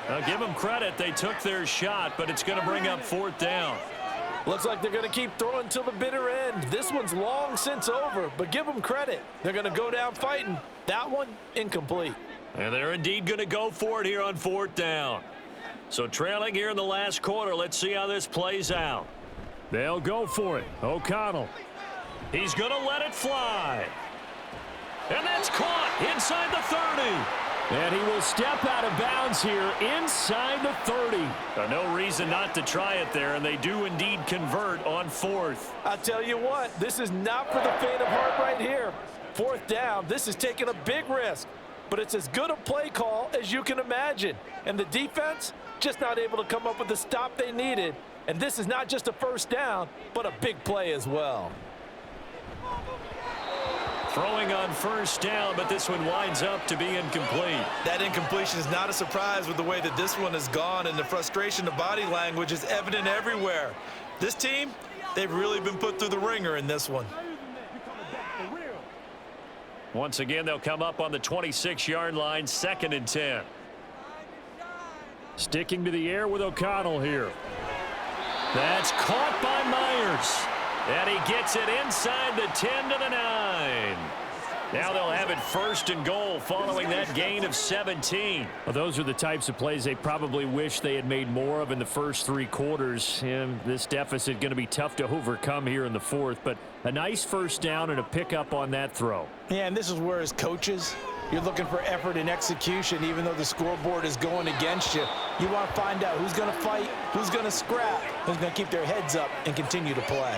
Now give them credit. They took their shot, but it's going to bring up 4th down. Looks like they're going to keep throwing till the bitter end. This one's long since over, but give them credit. They're going to go down fighting. That one, incomplete. And they're indeed going to go for it here on 4th down. So trailing here in the last quarter. Let's see how this plays out. They'll go for it. O'Connell. He's going to let it fly. And that's caught inside the 30. And he will step out of bounds here inside the 30. No reason not to try it there, and they do indeed convert on 4th. I'll tell you what, this is not for the faint of heart right here. 4th down, this is taking a big risk, but it's as good a play call as you can imagine. And the defense, just not able to come up with the stop they needed. And this is not just a 1st down, but a big play as well. Throwing on 1st down, but this one winds up to be incomplete. That incompletion is not a surprise with the way that this one has gone, and the frustration of body language is evident everywhere. This team, they've really been put through the ringer in this one. Once again, they'll come up on the 26-yard line, 2nd and 10. Sticking to the air with O'Connell here. That's caught by Myers. And he gets it inside the 10 to the 9. Now they'll have it 1st and goal following that gain of 17. Well, those are the types of plays they probably wish they had made more of in the first 3 quarters. And this deficit going to be tough to overcome here in the 4th. But a nice 1st down and a pickup on that throw. Yeah, and this is where as coaches, you're looking for effort and execution. Even though the scoreboard is going against you, you want to find out who's going to fight, who's going to scrap, who's going to keep their heads up and continue to play.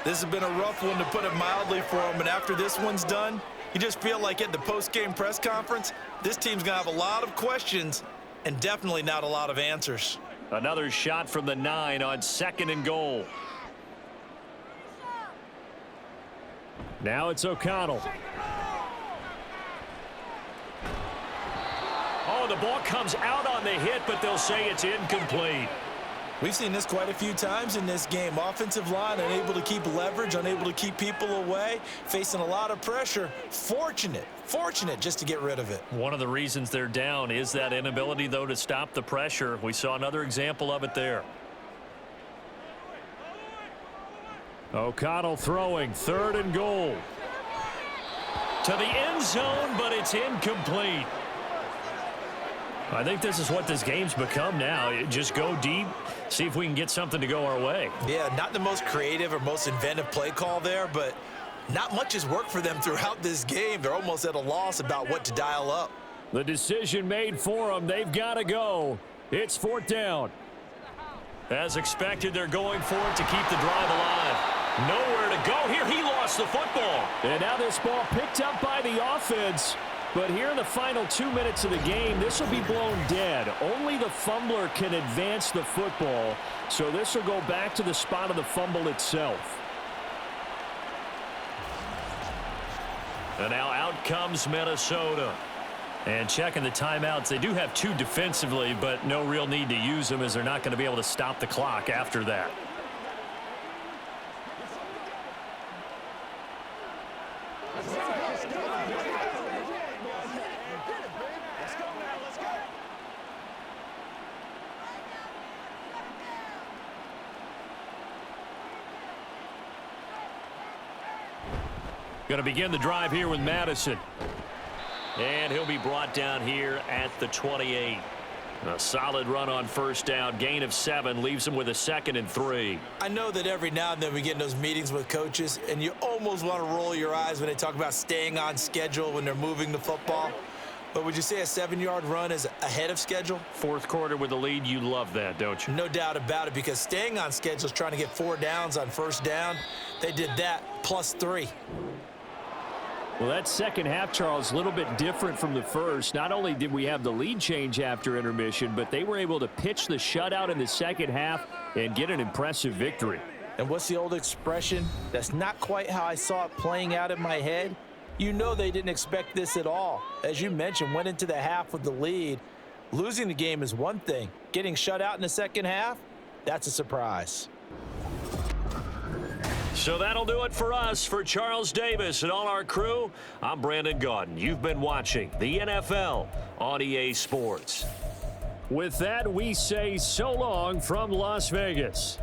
This has been a rough one, to put it mildly, for them. And after this one's done, you just feel like at the post-game press conference, this team's going to have a lot of questions and definitely not a lot of answers. Another shot from the 9 on 2nd and goal. Now it's O'Connell. Oh, the ball comes out on the hit, but they'll say it's incomplete. We've seen this quite a few times in this game. Offensive line unable to keep leverage, unable to keep people away, facing a lot of pressure. Fortunate just to get rid of it. One of the reasons they're down is that inability, though, to stop the pressure. We saw another example of it there. O'Connell throwing, 3rd and goal. To the end zone, but it's incomplete. I think this is what this game's become now. Just go deep, see if we can get something to go our way. Yeah, not the most creative or most inventive play call there, but not much has worked for them throughout this game. They're almost at a loss about what to dial up. The decision made for them. They've got to go. It's 4th down. As expected, they're going for it to keep the drive alive. Nowhere to go. Here, he lost the football. And now this ball picked up by the offense. But here in the final 2 minutes of the game, this will be blown dead. Only the fumbler can advance the football, so this will go back to the spot of the fumble itself. And now out comes Minnesota. And checking the timeouts, they do have 2 defensively, but no real need to use them as they're not going to be able to stop the clock after that. Going to begin the drive here with Madison. And he'll be brought down here at the 28. A solid run on 1st down. Gain of 7 leaves him with a 2nd and 3. I know that every now and then we get in those meetings with coaches, and you almost want to roll your eyes when they talk about staying on schedule when they're moving the football. But would you say a 7-yard run is ahead of schedule? 4th quarter with the lead, you love that, don't you? No doubt about it, because staying on schedule is trying to get 4 downs on 1st down. They did that plus 3. Well, that second half, Charles, a little bit different from the first. Not only did we have the lead change after intermission, but they were able to pitch the shutout in the second half and get an impressive victory. And what's the old expression? That's not quite how I saw it playing out in my head. You know they didn't expect this at all. As you mentioned, went into the half with the lead. Losing the game is one thing. Getting shut out in the second half, that's a surprise. So that'll do it for us. For Charles Davis and all our crew, I'm Brandon Gaudin. You've been watching the NFL on EA Sports. With that, we say so long from Las Vegas.